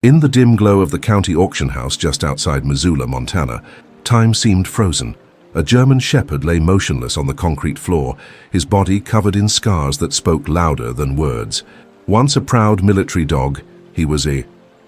In the dim glow of the county auction house just outside Missoula, Montana, time seemed frozen. A German shepherd lay motionless on the concrete floor, his body covered in scars that spoke louder than words. Once a proud military dog, he was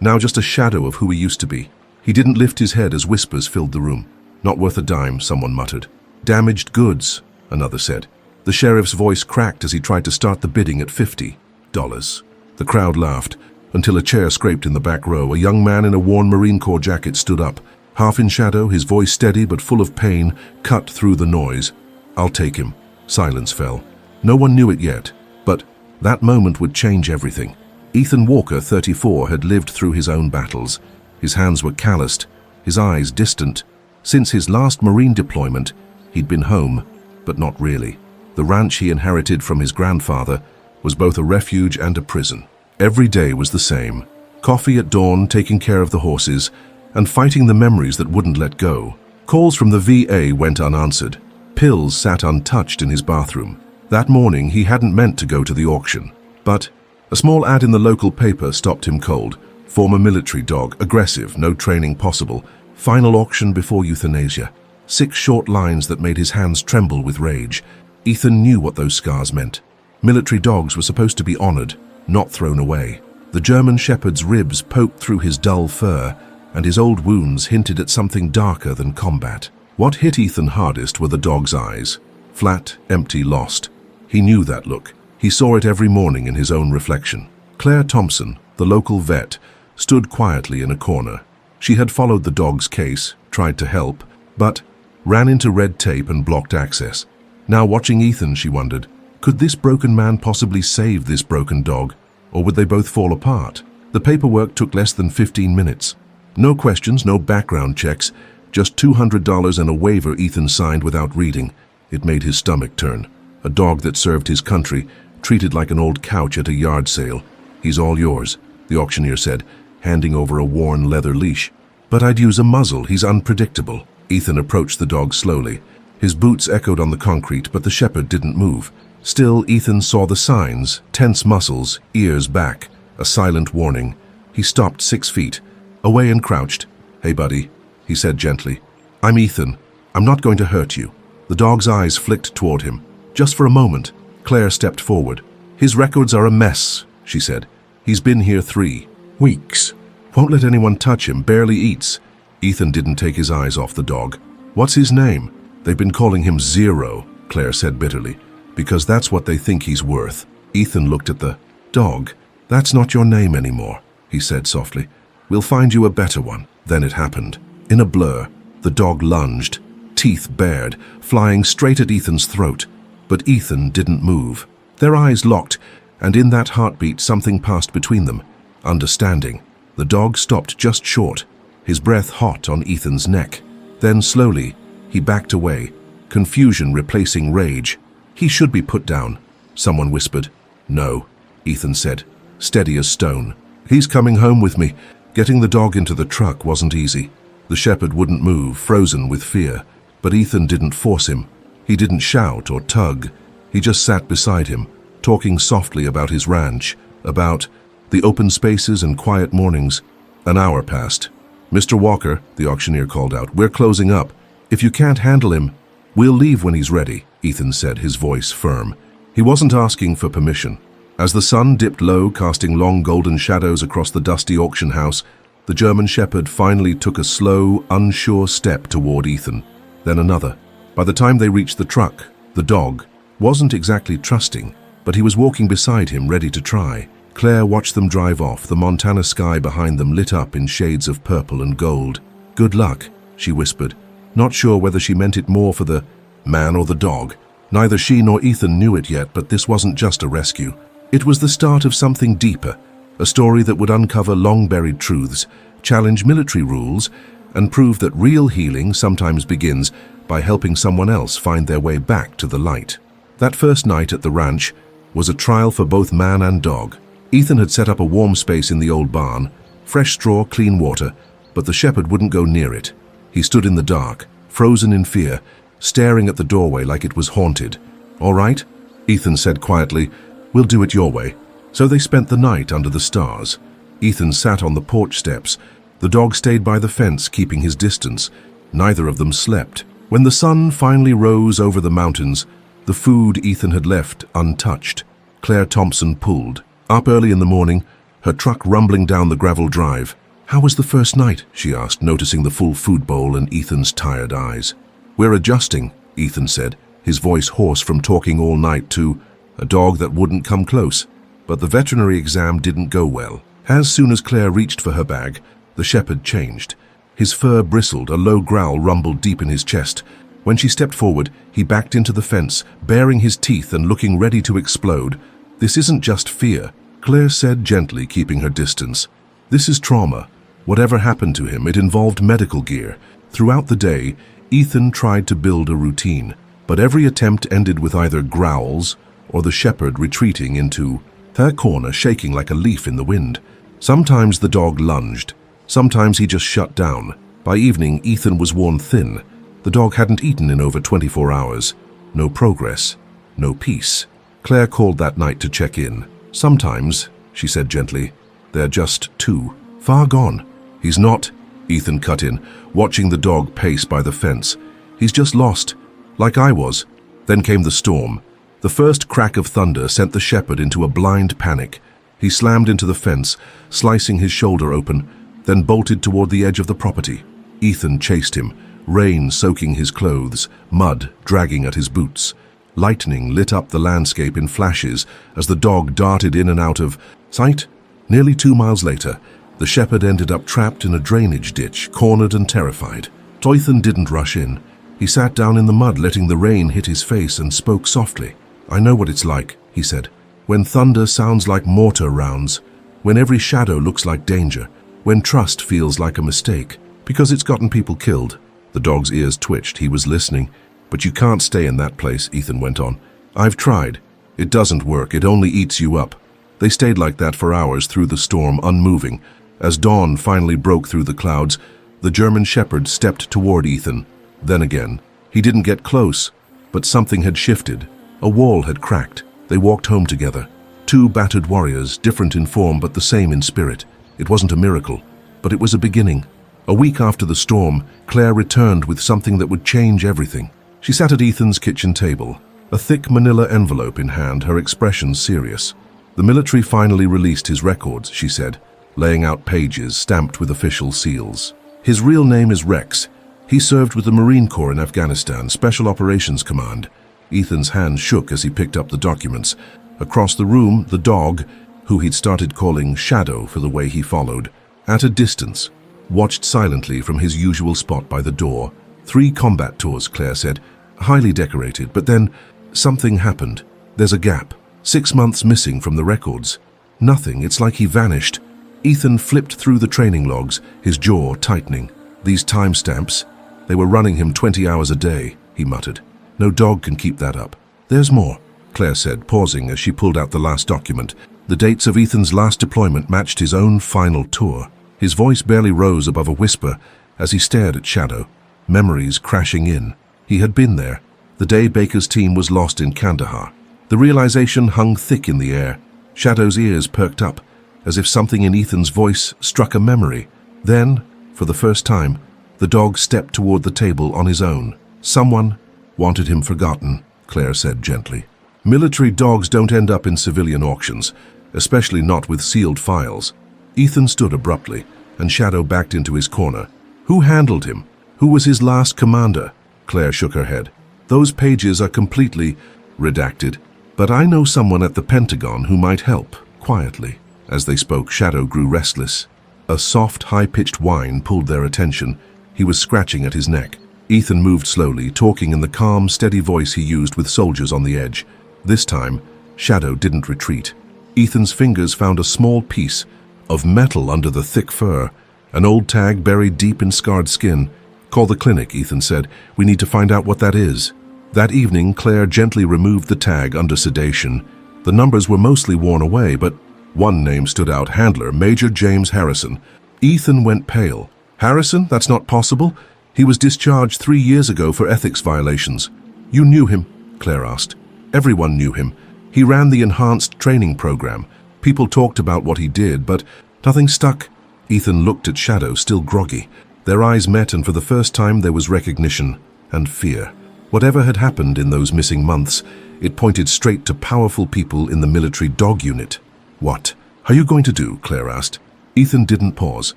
now just a shadow of who he used to be. He didn't lift his head as whispers filled the room. "Not worth a dime," someone muttered. "Damaged goods," another said. The sheriff's voice cracked as he tried to start the bidding at $50. The crowd laughed, until a chair scraped in the back row. A young man in a worn Marine Corps jacket stood up. Half in shadow, his voice steady but full of pain, cut through the noise. "I'll take him." Silence fell. No one knew it yet, but that moment would change everything. Ethan Walker, 34, had lived through his own battles. His hands were calloused, his eyes distant. Since his last Marine deployment, he'd been home, but not really. The ranch he inherited from his grandfather was both a refuge and a prison. Every day was the same. Coffee at dawn, taking care of the horses, and fighting the memories that wouldn't let go. Calls from the VA went unanswered. Pills sat untouched in his bathroom. That morning, he hadn't meant to go to the auction. But a small ad in the local paper stopped him cold. Former military dog, aggressive, no training possible. Final auction before euthanasia. 6 short lines that made his hands tremble with rage. Ethan knew what those scars meant. Military dogs were supposed to be honored, not thrown away. The German shepherd's ribs poked through his dull fur, and his old wounds hinted at something darker than combat. What hit Ethan hardest were the dog's eyes. Flat, empty, lost. He knew that look. He saw it every morning in his own reflection. Claire Thompson, the local vet, stood quietly in a corner. She had followed the dog's case, tried to help, but ran into red tape and blocked access. Now watching Ethan, she wondered, could this broken man possibly save this broken dog, or would they both fall apart? The paperwork took less than 15 minutes. No questions, no background checks, just $200 and a waiver Ethan signed without reading. It made his stomach turn. A dog that served his country, treated like an old couch at a yard sale. "He's all yours," the auctioneer said, handing over a worn leather leash. "But I'd use a muzzle, he's unpredictable." Ethan approached the dog slowly. His boots echoed on the concrete, but the shepherd didn't move. Still, Ethan saw the signs, tense muscles, ears back, a silent warning. He stopped 6 feet, away and crouched. "Hey, buddy," he said gently. "I'm Ethan. I'm not going to hurt you." The dog's eyes flicked toward him. Just for a moment, Claire stepped forward. "His records are a mess," she said. "He's been here 3 weeks. Won't let anyone touch him, barely eats." Ethan didn't take his eyes off the dog. "What's his name?" "They've been calling him Zero," Claire said bitterly, "because that's what they think he's worth." Ethan looked at the dog. "That's not your name anymore," he said softly. "We'll find you a better one." Then it happened. In a blur, the dog lunged, teeth bared, flying straight at Ethan's throat. But Ethan didn't move. Their eyes locked, and in that heartbeat something passed between them. Understanding. The dog stopped just short, his breath hot on Ethan's neck. Then slowly, he backed away, confusion replacing rage. "He should be put down," someone whispered. "No," Ethan said, steady as stone. "He's coming home with me." Getting the dog into the truck wasn't easy. The shepherd wouldn't move, frozen with fear. But Ethan didn't force him. He didn't shout or tug. He just sat beside him, talking softly about his ranch, about the open spaces and quiet mornings. An hour passed. "Mr. Walker," the auctioneer called out, "we're closing up. If you can't handle him, we'll leave when he's ready," Ethan said, his voice firm. He wasn't asking for permission. As the sun dipped low, casting long golden shadows across the dusty auction house, the German shepherd finally took a slow, unsure step toward Ethan, then another. By the time they reached the truck, the dog wasn't exactly trusting, but he was walking beside him, ready to try. Claire watched them drive off, the Montana sky behind them lit up in shades of purple and gold. "Good luck," she whispered, not sure whether she meant it more for the man or the dog. Neither she nor Ethan knew it yet, but this wasn't just a rescue. It was the start of something deeper, a story that would uncover long-buried truths, challenge military rules, and prove that real healing sometimes begins by helping someone else find their way back to the light. That first night at the ranch was a trial for both man and dog. Ethan had set up a warm space in the old barn, fresh straw, clean water, but the shepherd wouldn't go near it. He stood in the dark, frozen in fear, staring at the doorway like it was haunted. "All right," Ethan said quietly, "we'll do it your way." So they spent the night under the stars. Ethan sat on the porch steps. The dog stayed by the fence, keeping his distance. Neither of them slept. When the sun finally rose over the mountains, the food Ethan had left untouched, Claire Thompson pulled. Up early in the morning, her truck rumbling down the gravel drive. "How was the first night?" she asked, noticing the full food bowl in Ethan's tired eyes. "We're adjusting," Ethan said, his voice hoarse from talking all night to a dog that wouldn't come close. But the veterinary exam didn't go well. As soon as Claire reached for her bag, the shepherd changed. His fur bristled, a low growl rumbled deep in his chest. When she stepped forward, he backed into the fence, baring his teeth and looking ready to explode. "This isn't just fear," Claire said gently, keeping her distance. "This is trauma. Whatever happened to him, it involved medical gear." Throughout the day, Ethan tried to build a routine, but every attempt ended with either growls or the shepherd retreating into her corner, shaking like a leaf in the wind. Sometimes the dog lunged. Sometimes he just shut down. By evening, Ethan was worn thin. The dog hadn't eaten in over 24 hours. No progress. No peace. Claire called that night to check in. "Sometimes," she said gently, "they're just too far gone." "He's not," Ethan cut in, watching the dog pace by the fence. "He's just lost, like I was." Then came the storm. The first crack of thunder sent the shepherd into a blind panic. He slammed into the fence, slicing his shoulder open, then bolted toward the edge of the property. Ethan chased him, rain soaking his clothes, mud dragging at his boots. Lightning lit up the landscape in flashes as the dog darted in and out of sight. Nearly 2 miles later, the shepherd ended up trapped in a drainage ditch, cornered and terrified. Ethan didn't rush in. He sat down in the mud, letting the rain hit his face, and spoke softly. "I know what it's like," he said. "When thunder sounds like mortar rounds, when every shadow looks like danger, when trust feels like a mistake, because it's gotten people killed." The dog's ears twitched. He was listening. "But you can't stay in that place," Ethan went on. "I've tried. It doesn't work. It only eats you up." They stayed like that for hours through the storm, unmoving. As dawn finally broke through the clouds, the German shepherd stepped toward Ethan. Then again. He didn't get close, but something had shifted. A wall had cracked. They walked home together. Two battered warriors, different in form but the same in spirit. It wasn't a miracle, but it was a beginning. A week after the storm, Claire returned with something that would change everything. She sat at Ethan's kitchen table, a thick manila envelope in hand, her expression serious. "The military finally released his records," she said, laying out pages stamped with official seals. "His real name is Rex. He served with the Marine Corps in Afghanistan, Special Operations Command." Ethan's hand shook as he picked up the documents. Across the room, the dog, who he'd started calling Shadow for the way he followed, at a distance, watched silently from his usual spot by the door. 3 combat tours, Claire said, highly decorated, but then something happened. There's a gap. 6 months missing from the records. Nothing, it's like he vanished. Ethan flipped through the training logs, his jaw tightening. These timestamps, they were running him 20 hours a day, he muttered. "No dog can keep that up." "There's more," Claire said, pausing as she pulled out the last document. The dates of Ethan's last deployment matched his own final tour. His voice barely rose above a whisper as he stared at Shadow, memories crashing in. He had been there, the day Baker's team was lost in Kandahar. The realization hung thick in the air. Shadow's ears perked up, as if something in Ethan's voice struck a memory. Then, for the first time, the dog stepped toward the table on his own. "Someone wanted him forgotten," Claire said gently. "Military dogs don't end up in civilian auctions, especially not with sealed files." Ethan stood abruptly, and Shadow backed into his corner. "Who handled him? Who was his last commander?" Claire shook her head. "Those pages are completely redacted, but I know someone at the Pentagon who might help." Quietly, as they spoke, Shadow grew restless. A soft, high-pitched whine pulled their attention. He was scratching at his neck. Ethan moved slowly, talking in the calm, steady voice he used with soldiers on the edge. This time, Shadow didn't retreat. Ethan's fingers found a small piece of metal under the thick fur, an old tag buried deep in scarred skin. "Call the clinic," Ethan said. "We need to find out what that is." That evening, Claire gently removed the tag under sedation. The numbers were mostly worn away, but one name stood out: handler, Major James Harrison. Ethan went pale. "Harrison? That's not possible. He was discharged 3 years ago for ethics violations." "You knew him?" Claire asked. "Everyone knew him. He ran the enhanced training program. People talked about what he did, but Nothing stuck. Ethan looked at Shadow, still groggy. Their eyes met, and for the first time there was recognition and fear. Whatever had happened in those missing months, it pointed straight to powerful people in the military dog unit. "What are you going to do?" Claire asked. Ethan didn't pause.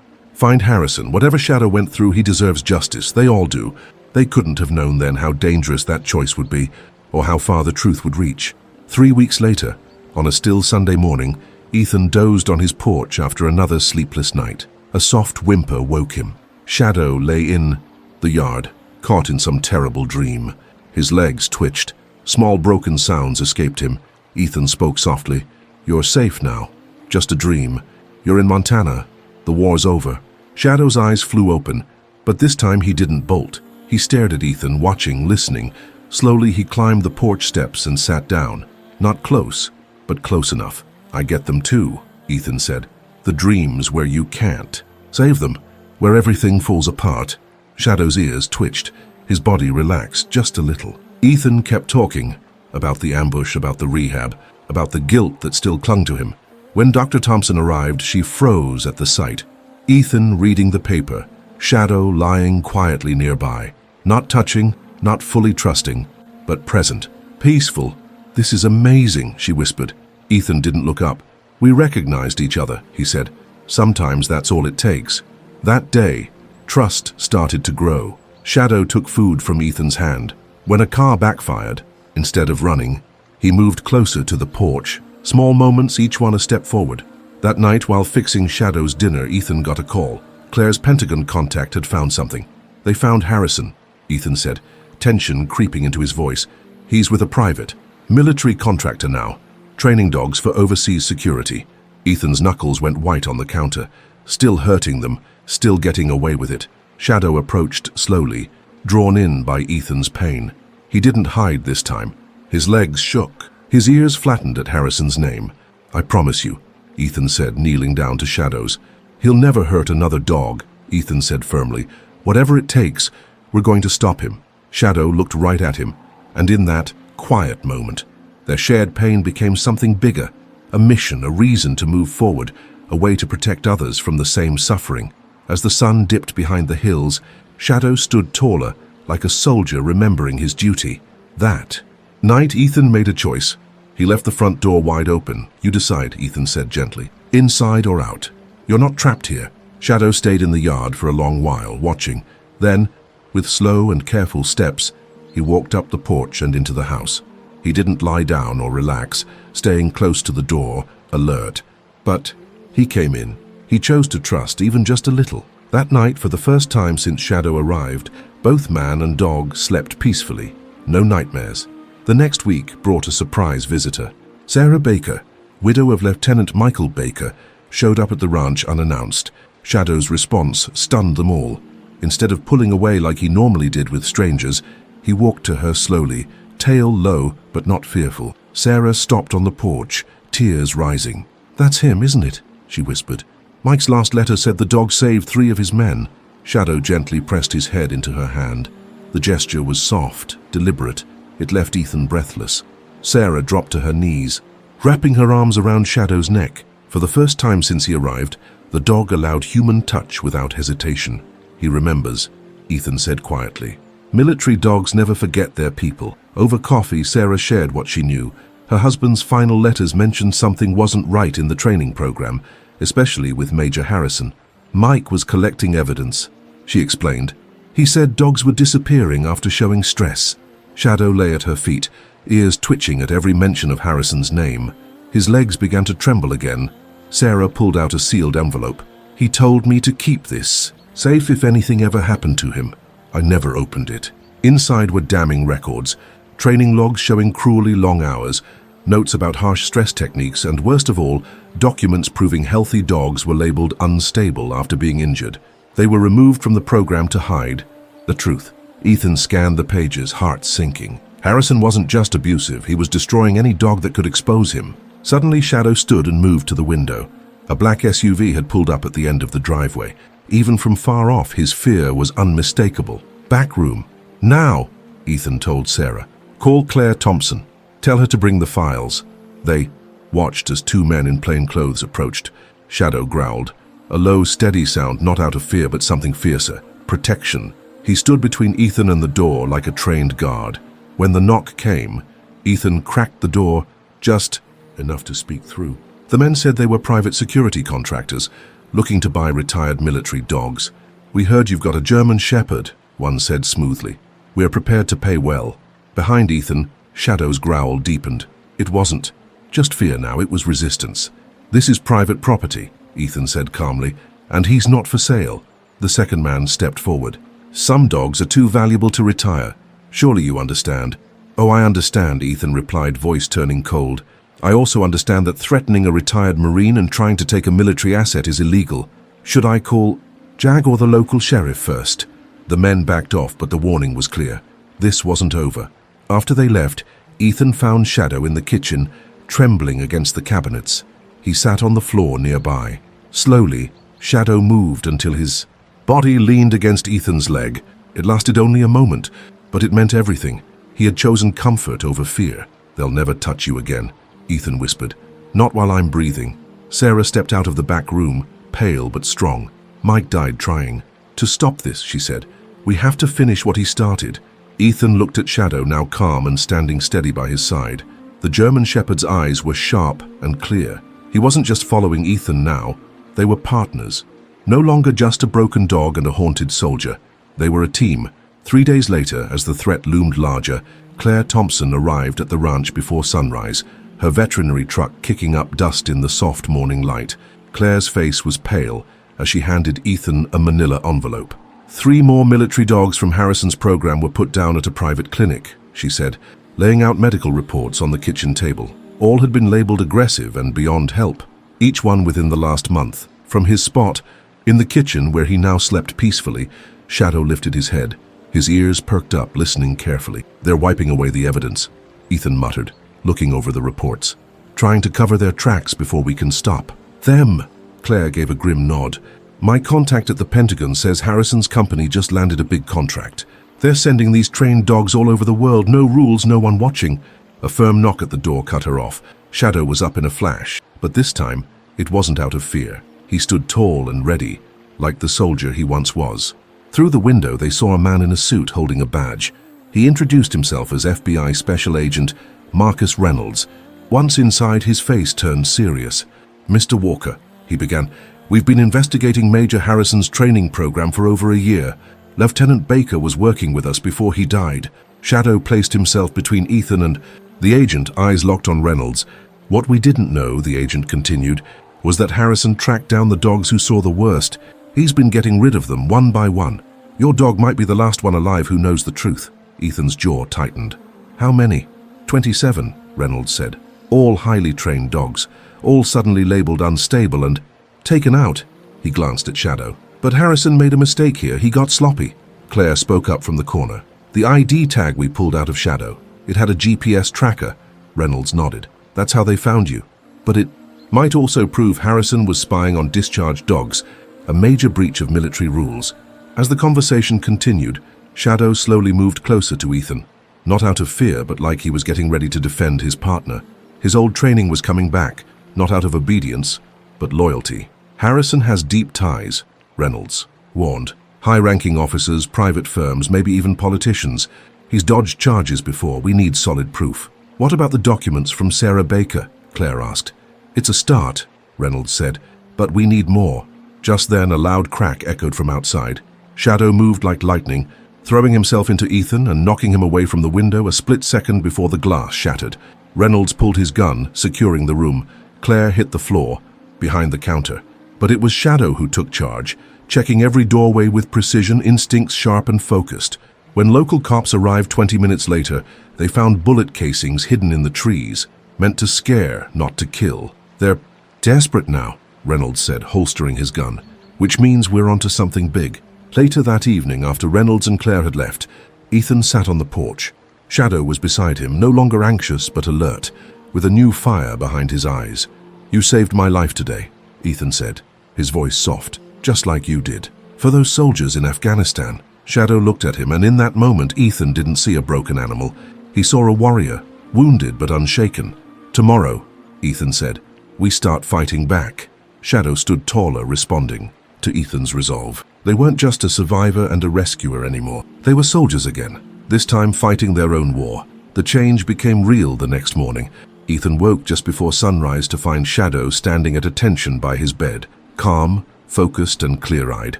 "Find Harrison. Whatever Shadow went through, he deserves justice. They all do." They couldn't have known then how dangerous that choice would be, or how far the truth would reach. 3 weeks later, on a still Sunday morning, Ethan dozed on his porch after another sleepless night. A soft whimper woke him. Shadow lay in the yard, caught in some terrible dream. His legs twitched. Small broken sounds escaped him. Ethan spoke softly. "You're safe now. Just a dream. You're in Montana. The war's over." Shadow's eyes flew open, but this time he didn't bolt. He stared at Ethan, watching, listening. Slowly he climbed the porch steps and sat down. Not close, but close enough. "I get them too," Ethan said. "The dreams where you can't. Save them, where everything falls apart." Shadow's ears twitched. His body relaxed just a little. Ethan kept talking about the ambush, about the rehab, about the guilt that still clung to him. When Dr. Thompson arrived, she froze at the sight. Ethan reading the paper, Shadow lying quietly nearby. Not touching, not fully trusting, but present. Peaceful. "This is amazing," she whispered. Ethan didn't look up. "We recognized each other," he said. "Sometimes that's all it takes." That day, trust started to grow. Shadow took food from Ethan's hand. When a car backfired, instead of running, he moved closer to the porch. Small moments, each one a step forward. That night, while fixing Shadow's dinner, Ethan got a call. Claire's Pentagon contact had found something. "They found Harrison," Ethan said, tension creeping into his voice. "He's with a private, military contractor now, training dogs for overseas security." Ethan's knuckles went white on the counter, still hurting them, still getting away with it. Shadow approached slowly, drawn in by Ethan's pain. He didn't hide this time. His legs shook. His ears flattened at Harrison's name. "I promise you," Ethan said, kneeling down to Shadow's. "He'll never hurt another dog," Ethan said firmly. "Whatever it takes, we're going to stop him." Shadow looked right at him, and in that quiet moment, their shared pain became something bigger, a mission, a reason to move forward, a way to protect others from the same suffering. As the sun dipped behind the hills, Shadow stood taller, like a soldier remembering his duty. That night, Ethan made a choice. He left the front door wide open. "You decide," Ethan said gently. "Inside or out. You're not trapped here." Shadow stayed in the yard for a long while, watching. Then, with slow and careful steps, he walked up the porch and into the house. He didn't lie down or relax, staying close to the door, alert. But he came in. He chose to trust, even just a little. That night, for the first time since Shadow arrived, both man and dog slept peacefully. No nightmares. The next week brought a surprise visitor. Sarah Baker, widow of Lieutenant Michael Baker, showed up at the ranch unannounced. Shadow's response stunned them all. Instead of pulling away like he normally did with strangers, he walked to her slowly, tail low but not fearful. Sarah stopped on the porch, tears rising. "That's him, isn't it?" she whispered. "Mike's last letter said the dog saved 3 of his men." Shadow gently pressed his head into her hand. The gesture was soft, deliberate. It left Ethan breathless. Sarah dropped to her knees, wrapping her arms around Shadow's neck. For the first time since he arrived, the dog allowed human touch without hesitation. "He remembers," Ethan said quietly. Military dogs never forget their people. Over coffee, Sarah shared what she knew. Her husband's final letters mentioned something wasn't right in the training program, especially with Major Harrison. Mike was collecting evidence, she explained. He said dogs were disappearing after showing stress. Shadow lay at her feet, ears twitching at every mention of Harrison's name. His legs began to tremble again. Sarah pulled out a sealed envelope. "He told me to keep this, safe if anything ever happened to him." I never opened it. Inside were damning records, training logs showing cruelly long hours, notes about harsh stress techniques, and worst of all, documents proving healthy dogs were labeled unstable after being injured. They were removed from the program to hide the truth. Ethan scanned the pages, heart sinking. Harrison wasn't just abusive, he was destroying any dog that could expose him. Suddenly, Shadow stood and moved to the window. A black SUV had pulled up at the end of the driveway. Even from far off, his fear was unmistakable. "Back room. Now," Ethan told Sarah. "Call Claire Thompson. Tell her to bring the files." They watched as 2 men in plain clothes approached. Shadow growled. A low, steady sound, not out of fear but something fiercer. Protection. He stood between Ethan and the door like a trained guard. When the knock came, Ethan cracked the door just enough to speak through. The men said they were private security contractors, looking to buy retired military dogs. "We heard you've got a German Shepherd," one said smoothly. "We're prepared to pay well." Behind Ethan, Shadow's growl deepened. It wasn't just fear now, it was resistance. "This is private property," Ethan said calmly, "and he's not for sale." The second man stepped forward. "Some dogs are too valuable to retire. Surely you understand." "Oh, I understand," Ethan replied, voice turning cold. "I also understand that threatening a retired Marine and trying to take a military asset is illegal. Should I call Jag or the local sheriff first?" The men backed off, but the warning was clear. This wasn't over. After they left, Ethan found Shadow in the kitchen, trembling against the cabinets. He sat on the floor nearby. Slowly, Shadow moved until his body leaned against Ethan's leg. It lasted only a moment, but it meant everything. He had chosen comfort over fear. "They'll never touch you again," Ethan whispered. "Not while I'm breathing." Sarah stepped out of the back room, pale but strong. "Mike died trying to stop this," she said. "We have to finish what he started." Ethan looked at Shadow, now calm and standing steady by his side. The German Shepherd's eyes were sharp and clear. He wasn't just following Ethan now. They were partners. No longer just a broken dog and a haunted soldier. They were a team. 3 days later, as the threat loomed larger, Claire Thompson arrived at the ranch before sunrise, her veterinary truck kicking up dust in the soft morning light. Claire's face was pale as she handed Ethan a manila envelope. 3 more military dogs from Harrison's program were put down at a private clinic, she said, laying out medical reports on the kitchen table. All had been labeled aggressive and beyond help, each one within the last month. From his spot, in the kitchen where he now slept peacefully, Shadow lifted his head. His ears perked up, listening carefully. "They're wiping away the evidence," Ethan muttered, looking over the reports. "Trying to cover their tracks before we can stop." "Them," Claire gave a grim nod. "My contact at the Pentagon says Harrison's company just landed a big contract. They're sending these trained dogs all over the world, no rules, no one watching." A firm knock at the door cut her off. Shadow was up in a flash, but this time it wasn't out of fear. He stood tall and ready, like the soldier he once was. Through the window they saw a man in a suit holding a badge. He introduced himself as FBI Special Agent Marcus Reynolds. Once inside, his face turned serious. "Mr. Walker," he began, "we've been investigating Major Harrison's training program for over a year. Lieutenant Baker was working with us before he died." Shadow placed himself between Ethan and the agent, eyes locked on Reynolds. "What we didn't know," the agent continued, "was that Harrison tracked down the dogs who saw the worst. He's been getting rid of them one by one. Your dog might be the last one alive who knows the truth." Ethan's jaw tightened. "How many?" 27, Reynolds said. "All highly trained dogs, all suddenly labeled unstable and taken out." He glanced at Shadow. "But Harrison made a mistake here. He got sloppy." Claire spoke up from the corner. "The ID tag we pulled out of Shadow. It had a GPS tracker." Reynolds nodded. "That's how they found you. But it might also prove Harrison was spying on discharged dogs, a major breach of military rules." As the conversation continued, Shadow slowly moved closer to Ethan. Not out of fear, but like he was getting ready to defend his partner. His old training was coming back, not out of obedience, but loyalty. "Harrison has deep ties," Reynolds warned. "High-ranking officers, private firms, maybe even politicians. He's dodged charges before. We need solid proof." "What about the documents from Sarah Baker?" Claire asked. "It's a start," Reynolds said, "but we need more." Just then, a loud crack echoed from outside. Shadow moved like lightning, throwing himself into Ethan and knocking him away from the window a split second before the glass shattered. Reynolds pulled his gun, securing the room. Claire hit the floor, behind the counter. But it was Shadow who took charge, checking every doorway with precision, instincts sharp and focused. When local cops arrived 20 minutes later, they found bullet casings hidden in the trees, meant to scare, not to kill. "They're desperate now," Reynolds said, holstering his gun, "which means we're onto something big." Later that evening, after Reynolds and Claire had left, Ethan sat on the porch. Shadow was beside him, no longer anxious but alert, with a new fire behind his eyes. "You saved my life today," Ethan said, his voice soft, "just like you did. For those soldiers in Afghanistan." Shadow looked at him, and in that moment Ethan didn't see a broken animal. He saw a warrior, wounded but unshaken. "Tomorrow," Ethan said, "we start fighting back." Shadow stood taller, responding to Ethan's resolve. They weren't just a survivor and a rescuer anymore. They were soldiers again, this time fighting their own war. The change became real the next morning. Ethan woke just before sunrise to find Shadow standing at attention by his bed, calm, focused and clear-eyed.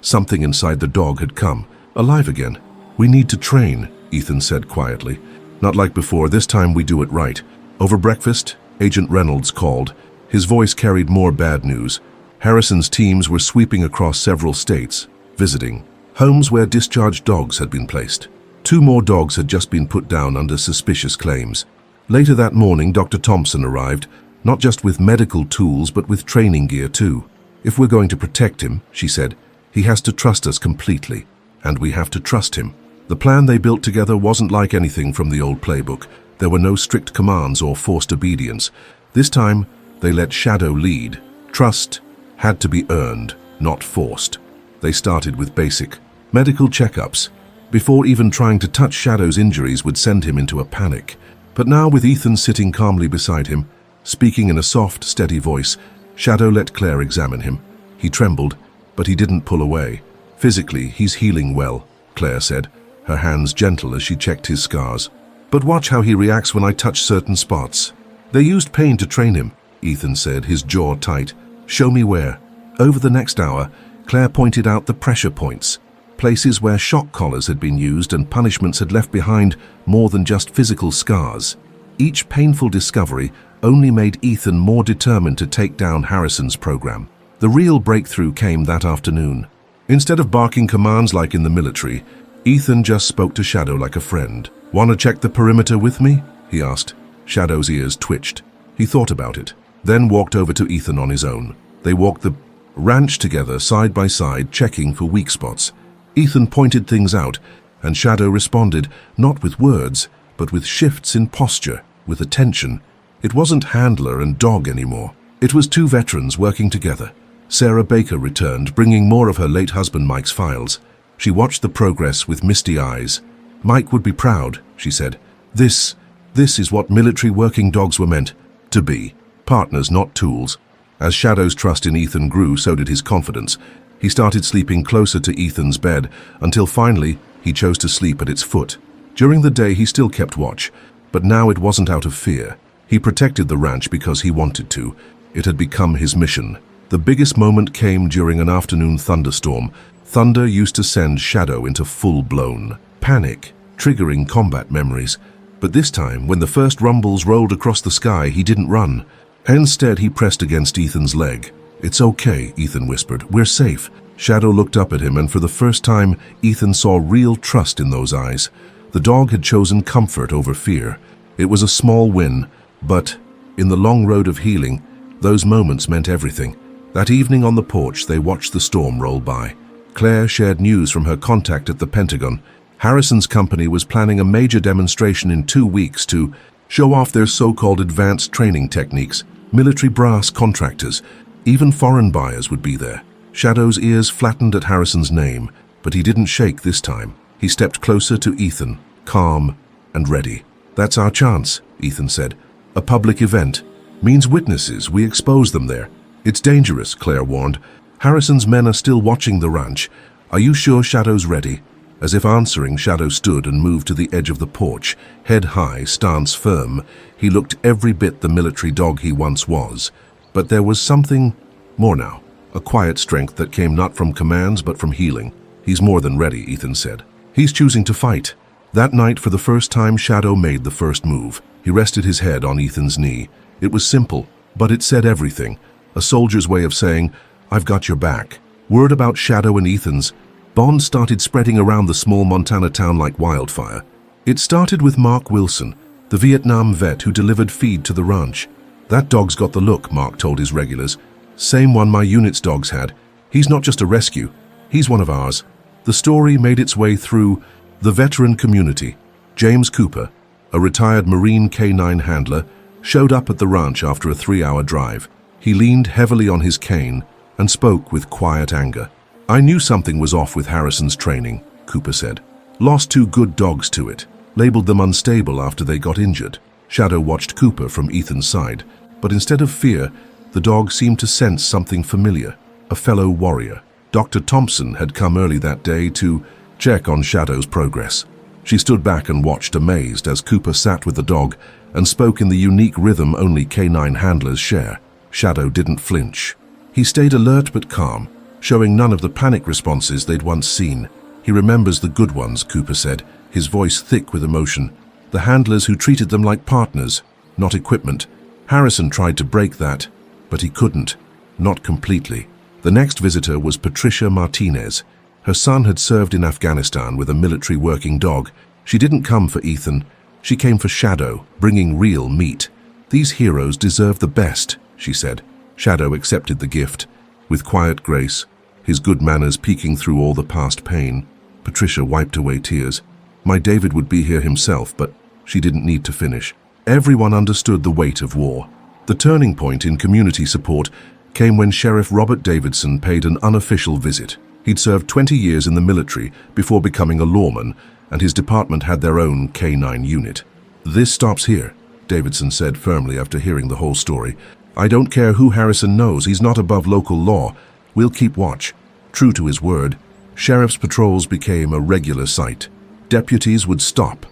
Something inside the dog had come alive again. "We need to train," Ethan said quietly. "Not like before, this time we do it right." Over breakfast, Agent Reynolds called. His voice carried more bad news. Harrison's teams were sweeping across several states, visiting homes where discharged dogs had been placed. 2 more dogs had just been put down under suspicious claims. Later that morning, Dr. Thompson arrived, not just with medical tools but with training gear too. "If we're going to protect him," she said, "he has to trust us completely, and we have to trust him." The plan they built together wasn't like anything from the old playbook. There were no strict commands or forced obedience. This time, they let Shadow lead. Trust had to be earned, not forced. They started with basic medical checkups. Before even trying to touch Shadow's injuries would send him into a panic. But now, with Ethan sitting calmly beside him, speaking in a soft, steady voice, Shadow let Claire examine him. He trembled, but he didn't pull away. "Physically, he's healing well," Claire said, her hands gentle as she checked his scars. "But watch how he reacts when I touch certain spots." "They used pain to train him," Ethan said, his jaw tight. "Show me where." Over the next hour, Claire pointed out the pressure points, places where shock collars had been used and punishments had left behind more than just physical scars. Each painful discovery only made Ethan more determined to take down Harrison's program. The real breakthrough came that afternoon. Instead of barking commands like in the military, Ethan just spoke to Shadow like a friend. "Want to check the perimeter with me?" he asked. Shadow's ears twitched. He thought about it, then walked over to Ethan on his own. They walked the ranch together, side by side, checking for weak spots. Ethan pointed things out, and Shadow responded, not with words, but with shifts in posture, with attention. It wasn't handler and dog anymore. It was 2 veterans working together. Sarah Baker returned, bringing more of her late husband Mike's files. She watched the progress with misty eyes. "Mike would be proud," she said. This is what military working dogs were meant to be. Partners, not tools." As Shadow's trust in Ethan grew, so did his confidence. He started sleeping closer to Ethan's bed, until finally he chose to sleep at its foot. During the day he still kept watch, but now it wasn't out of fear. He protected the ranch because he wanted to. It had become his mission. The biggest moment came during an afternoon thunderstorm. Thunder used to send Shadow into full-blown panic, triggering combat memories. But this time, when the first rumbles rolled across the sky, he didn't run. Instead, he pressed against Ethan's leg. "It's okay," Ethan whispered. "We're safe." Shadow looked up at him, and for the first time, Ethan saw real trust in those eyes. The dog had chosen comfort over fear. It was a small win, but in the long road of healing, those moments meant everything. That evening on the porch, they watched the storm roll by. Claire shared news from her contact at the Pentagon. Harrison's company was planning a major demonstration in 2 weeks to show off their so-called advanced training techniques. Military brass contractors, even foreign buyers would be there. Shadow's ears flattened at Harrison's name, but he didn't shake this time. He stepped closer to Ethan, calm and ready. "That's our chance," Ethan said. "A public event. Means witnesses. We expose them there." "It's dangerous," Claire warned. "Harrison's men are still watching the ranch. Are you sure Shadow's ready?" As if answering, Shadow stood and moved to the edge of the porch, head high, stance firm. He looked every bit the military dog he once was. But there was something more now, a quiet strength that came not from commands but from healing. "He's more than ready," Ethan said. "He's choosing to fight." That night, for the first time, Shadow made the first move. He rested his head on Ethan's knee. It was simple, but it said everything. A soldier's way of saying, "I've got your back." Word about Shadow and Ethan's bond started spreading around the small Montana town like wildfire. It started with Mark Wilson, the Vietnam vet who delivered feed to the ranch. "That dog's got the look," Mark told his regulars. "Same one my unit's dogs had. He's not just a rescue, he's one of ours." The story made its way through the veteran community. James Cooper, a retired Marine canine handler, showed up at the ranch after a 3-hour drive. He leaned heavily on his cane and spoke with quiet anger. "I knew something was off with Harrison's training," Cooper said. "Lost 2 good dogs to it. Labeled them unstable after they got injured." Shadow watched Cooper from Ethan's side, but instead of fear, The dog seemed to sense something familiar, a fellow warrior. Dr. Thompson had come early that day to check on Shadow's progress. She stood back and watched amazed as Cooper sat with the dog and spoke in the unique rhythm only canine handlers share. Shadow didn't flinch. He stayed alert but calm, showing none of the panic responses they'd once seen. He remembers the good ones, Cooper said, his voice thick with emotion. The handlers who treated them like partners, not equipment. Harrison tried to break that, but he couldn't. Not completely. The next visitor was Patricia Martinez. Her son had served in Afghanistan with a military working dog. She didn't come for Ethan. She came for Shadow, bringing real meat. These heroes deserve the best, she said. Shadow accepted the gift, with quiet grace, his good manners peeking through all the past pain. Patricia wiped away tears. My David would be here himself, but she didn't need to finish. Everyone understood the weight of war. The turning point in community support came when Sheriff Robert Davidson paid an unofficial visit. He'd served 20 years in the military before becoming a lawman, and his department had their own K-9 unit. This stops here, Davidson said firmly after hearing the whole story. I don't care who Harrison knows, he's not above local law. We'll keep watch. True to his word, sheriff's patrols became a regular sight. Deputies would stop,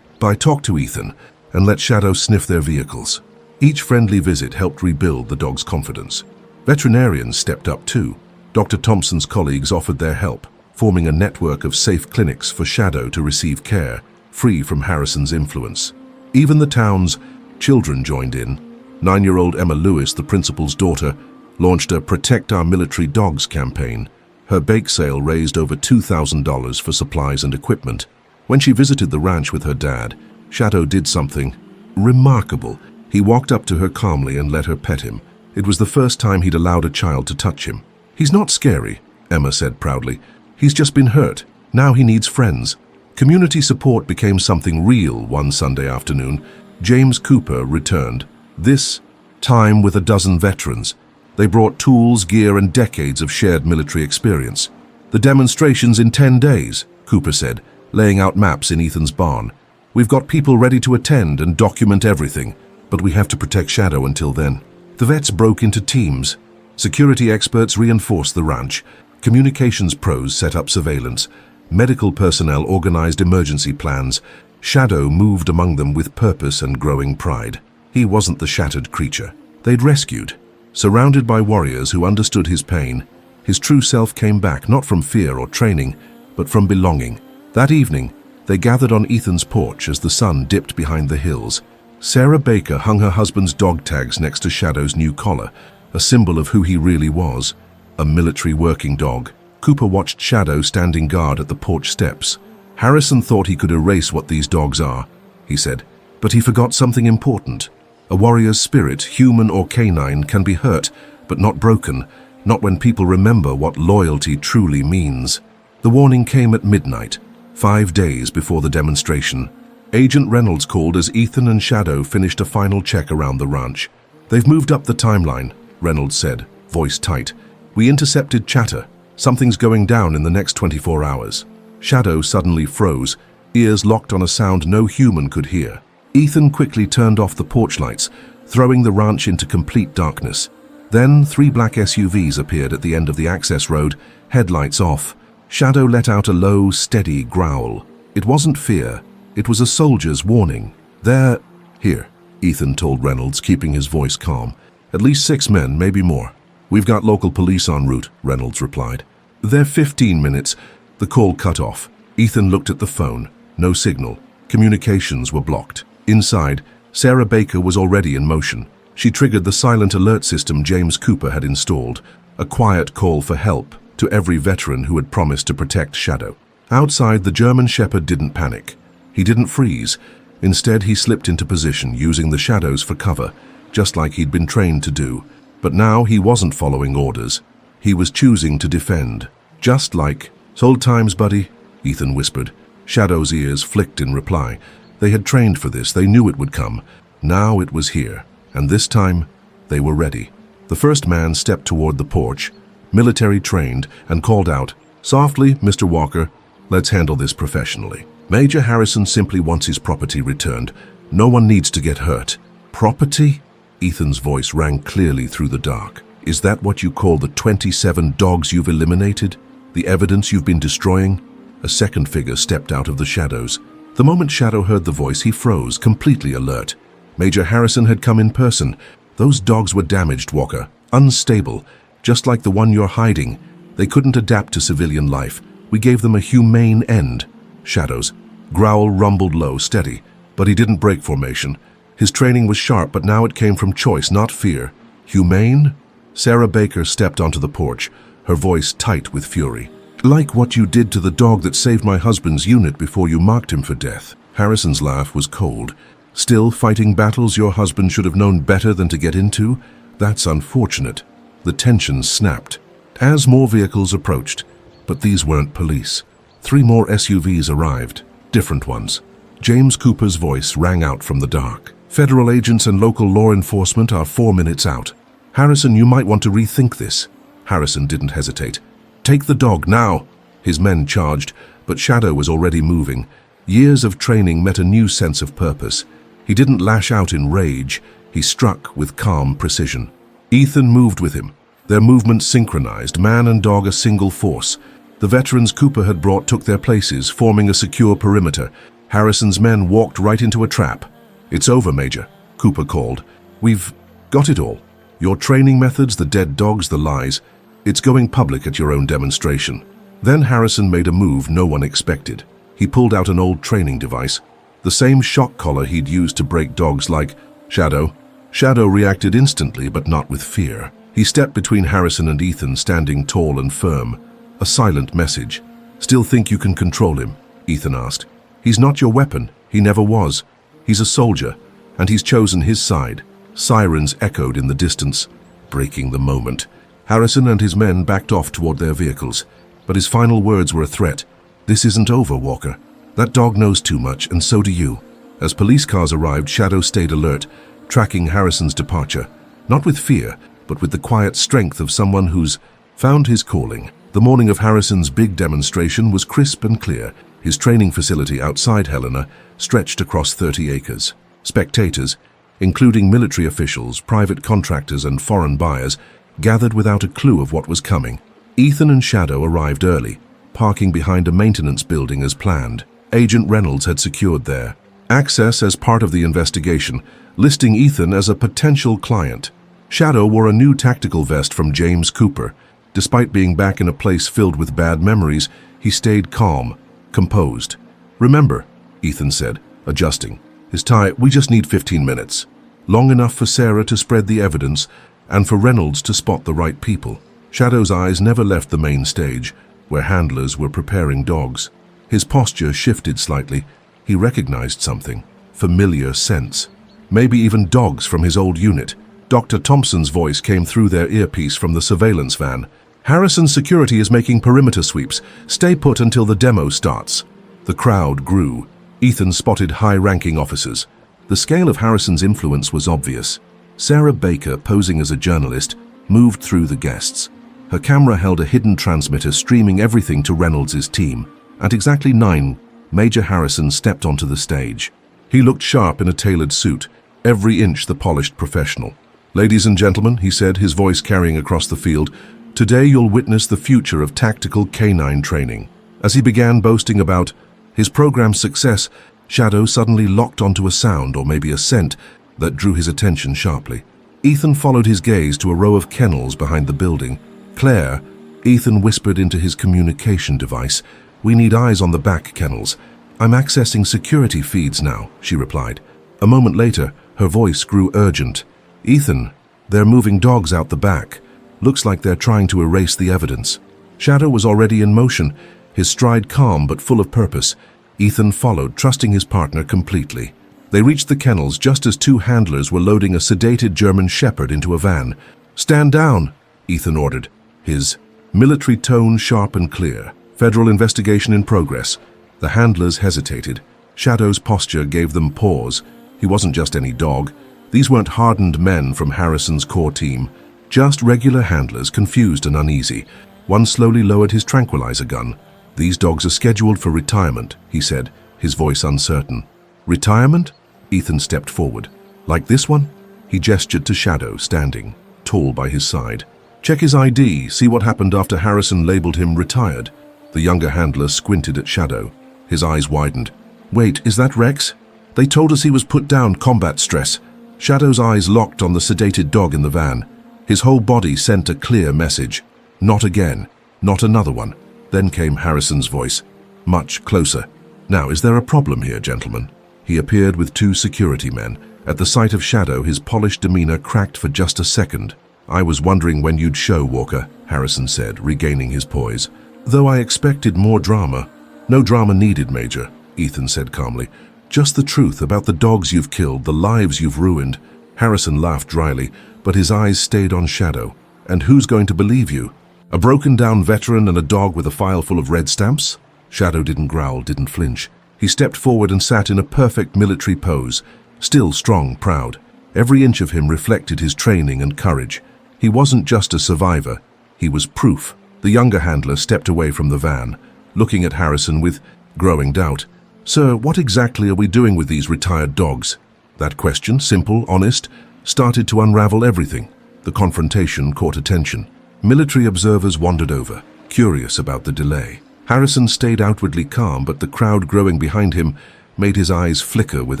talk to Ethan, and let Shadow sniff their vehicles. Each friendly visit helped rebuild the dog's confidence. Veterinarians stepped up too. Dr. Thompson's colleagues offered their help, forming a network of safe clinics for Shadow to receive care, free from Harrison's influence. Even the town's children joined in. 9-year-old Emma Lewis, the principal's daughter, launched a Protect Our Military Dogs campaign. Her bake sale raised over $2,000 for supplies and equipment. When she visited the ranch with her dad, Shadow did something remarkable. He walked up to her calmly and let her pet him. It was the first time he'd allowed a child to touch him. He's not scary, Emma said proudly. He's just been hurt. Now he needs friends. Community support became something real one Sunday afternoon. James Cooper returned, this time with a dozen veterans. They brought tools, gear, and decades of shared military experience. The demonstration's in 10 days, Cooper said, laying out maps in Ethan's barn. We've got people ready to attend and document everything, but we have to protect Shadow until then. The vets broke into teams. Security experts reinforced the ranch. Communications pros set up surveillance. Medical personnel organized emergency plans. Shadow moved among them with purpose and growing pride. He wasn't the shattered creature they'd rescued. Surrounded by warriors who understood his pain, his true self came back not from fear or training, but from belonging. That evening, they gathered on Ethan's porch as the sun dipped behind the hills. Sarah Baker hung her husband's dog tags next to Shadow's new collar, a symbol of who he really was, a military working dog. Cooper watched Shadow standing guard at the porch steps. Harrison thought he could erase what these dogs are, he said, but he forgot something important. A warrior's spirit, human or canine, can be hurt, but not broken, not when people remember what loyalty truly means. The warning came at midnight, 5 days before the demonstration. Agent Reynolds called as Ethan and Shadow finished a final check around the ranch. They've moved up the timeline, Reynolds said, voice tight. We intercepted chatter. Something's going down in the next 24 hours. Shadow suddenly froze, ears locked on a sound no human could hear. Ethan quickly turned off the porch lights, throwing the ranch into complete darkness. Then 3 black SUVs appeared at the end of the access road, headlights off. Shadow let out a low, steady growl. It wasn't fear. It was a soldier's warning. They're here, Ethan told Reynolds, keeping his voice calm. At least 6 men, maybe more. We've got local police en route, Reynolds replied. They're 15 minutes. The call cut off. Ethan looked at the phone. No signal. Communications were blocked. Inside, Sarah Baker was already in motion. She triggered the silent alert system James Cooper had installed, a quiet call for help to every veteran who had promised to protect Shadow. Outside, the German Shepherd didn't panic. He didn't freeze. Instead, he slipped into position, using the shadows for cover, just like he'd been trained to do. But now he wasn't following orders. He was choosing to defend. Just like, "Old times, buddy," Ethan whispered. Shadow's ears flicked in reply. They had trained for this. They knew it would come. Now it was here. And this time, they were ready. The first man stepped toward the porch, military trained, and called out, "Softly, Mr. Walker. Let's handle this professionally. Major Harrison simply wants his property returned. No one needs to get hurt." "Property?" Ethan's voice rang clearly through the dark. Is that what you call the 27 dogs you've eliminated? The evidence you've been destroying? A second figure stepped out of the shadows. The moment Shadow heard the voice, he froze, completely alert. Major Harrison had come in person. Those dogs were damaged, Walker. Unstable. Just like the one you're hiding. They couldn't adapt to civilian life. We gave them a humane end. Shadows. Growl rumbled low, steady. But he didn't break formation. His training was sharp, but now it came from choice, not fear. Humane? Sarah Baker stepped onto the porch, her voice tight with fury. Like what you did to the dog that saved my husband's unit before you marked him for death. Harrison's laugh was cold. Still fighting battles your husband should have known better than to get into? That's unfortunate. The tension snapped. As more vehicles approached, but these weren't police. 3 more SUVs arrived, different ones. James Cooper's voice rang out from the dark. Federal agents and local law enforcement are 4 minutes out. Harrison, you might want to rethink this. Harrison didn't hesitate. Take the dog, now! His men charged, but Shadow was already moving. Years of training met a new sense of purpose. He didn't lash out in rage. He struck with calm precision. Ethan moved with him. Their movements synchronized, man and dog a single force. The veterans Cooper had brought took their places, forming a secure perimeter. Harrison's men walked right into a trap. It's over, Major, Cooper called. We've got it all. Your training methods, the dead dogs, the lies. It's going public at your own demonstration. Then Harrison made a move no one expected. He pulled out an old training device, the same shock collar he'd used to break dogs like Shadow. Shadow reacted instantly, but not with fear. He stepped between Harrison and Ethan, standing tall and firm. A silent message. Still think you can control him? Ethan asked. He's not your weapon. He never was. He's a soldier, and he's chosen his side. Sirens echoed in the distance, breaking the moment. Harrison and his men backed off toward their vehicles, but his final words were a threat. This isn't over, Walker. That dog knows too much, and so do you. As police cars arrived, Shadow stayed alert, tracking Harrison's departure, not with fear, but with the quiet strength of someone who's found his calling. The morning of Harrison's big demonstration was crisp and clear. His training facility outside Helena stretched across 30 acres. Spectators, including military officials, private contractors, and foreign buyers, gathered without a clue of what was coming. Ethan and Shadow arrived early, parking behind a maintenance building as planned. Agent Reynolds had secured their access as part of the investigation, listing Ethan as a potential client. Shadow wore a new tactical vest from James Cooper. Despite being back in a place filled with bad memories, he stayed calm, composed. Remember, Ethan said, adjusting his tie, we just need 15 minutes. Long enough for Sarah to spread the evidence and for Reynolds to spot the right people. Shadow's eyes never left the main stage, where handlers were preparing dogs. His posture shifted slightly. He recognized something. Familiar sense. Maybe even dogs from his old unit. Dr. Thompson's voice came through their earpiece from the surveillance van. Harrison's security is making perimeter sweeps. Stay put until the demo starts. The crowd grew. Ethan spotted high-ranking officers. The scale of Harrison's influence was obvious. Sarah Baker, posing as a journalist, moved through the guests. Her camera held a hidden transmitter streaming everything to Reynolds' team. At exactly 9, Major Harrison stepped onto the stage. He looked sharp in a tailored suit, every inch the polished professional. Ladies and gentlemen, he said, his voice carrying across the field, today you'll witness the future of tactical canine training. As he began boasting about his program's success, Shadow suddenly locked onto a sound, or maybe a scent, that drew his attention sharply. Ethan followed his gaze to a row of kennels behind the building. Claire, Ethan whispered into his communication device, we need eyes on the back kennels. I'm accessing security feeds now, she replied. A moment later, her voice grew urgent. Ethan, they're moving dogs out the back. Looks like they're trying to erase the evidence. Shadow was already in motion, his stride calm but full of purpose. Ethan followed, trusting his partner completely. They reached the kennels just as 2 handlers were loading a sedated German shepherd into a van. Stand down, Ethan ordered, his military tone sharp and clear. Federal investigation in progress. The handlers hesitated. Shadow's posture gave them pause. He wasn't just any dog. These weren't hardened men from Harrison's core team. Just regular handlers, confused and uneasy. One slowly lowered his tranquilizer gun. These dogs are scheduled for retirement, he said, his voice uncertain. Retirement? Ethan stepped forward. Like this one? He gestured to Shadow, standing, tall by his side. Check his ID, see what happened after Harrison labeled him retired. The younger handler squinted at Shadow. His eyes widened. Wait, is that Rex? They told us he was put down combat stress. Shadow's eyes locked on the sedated dog in the van. His whole body sent a clear message. Not again. Not another one. Then came Harrison's voice, much closer. Now, is there a problem here, gentlemen? He appeared with 2 security men. At the sight of Shadow, his polished demeanor cracked for just a second. I was wondering when you'd show, Walker, Harrison said, regaining his poise. Though I expected more drama. No drama needed, Major, Ethan said calmly. Just the truth about the dogs you've killed, the lives you've ruined. Harrison laughed dryly, but his eyes stayed on Shadow. And who's going to believe you? A broken-down veteran and a dog with a file full of red stamps? Shadow didn't growl, didn't flinch. He stepped forward and sat in a perfect military pose, still strong, proud. Every inch of him reflected his training and courage. He wasn't just a survivor, he was proof. The younger handler stepped away from the van, looking at Harrison with growing doubt. Sir, what exactly are we doing with these retired dogs? That question, simple, honest, started to unravel everything. The confrontation caught attention. Military observers wandered over, curious about the delay. Harrison stayed outwardly calm, but the crowd growing behind him made his eyes flicker with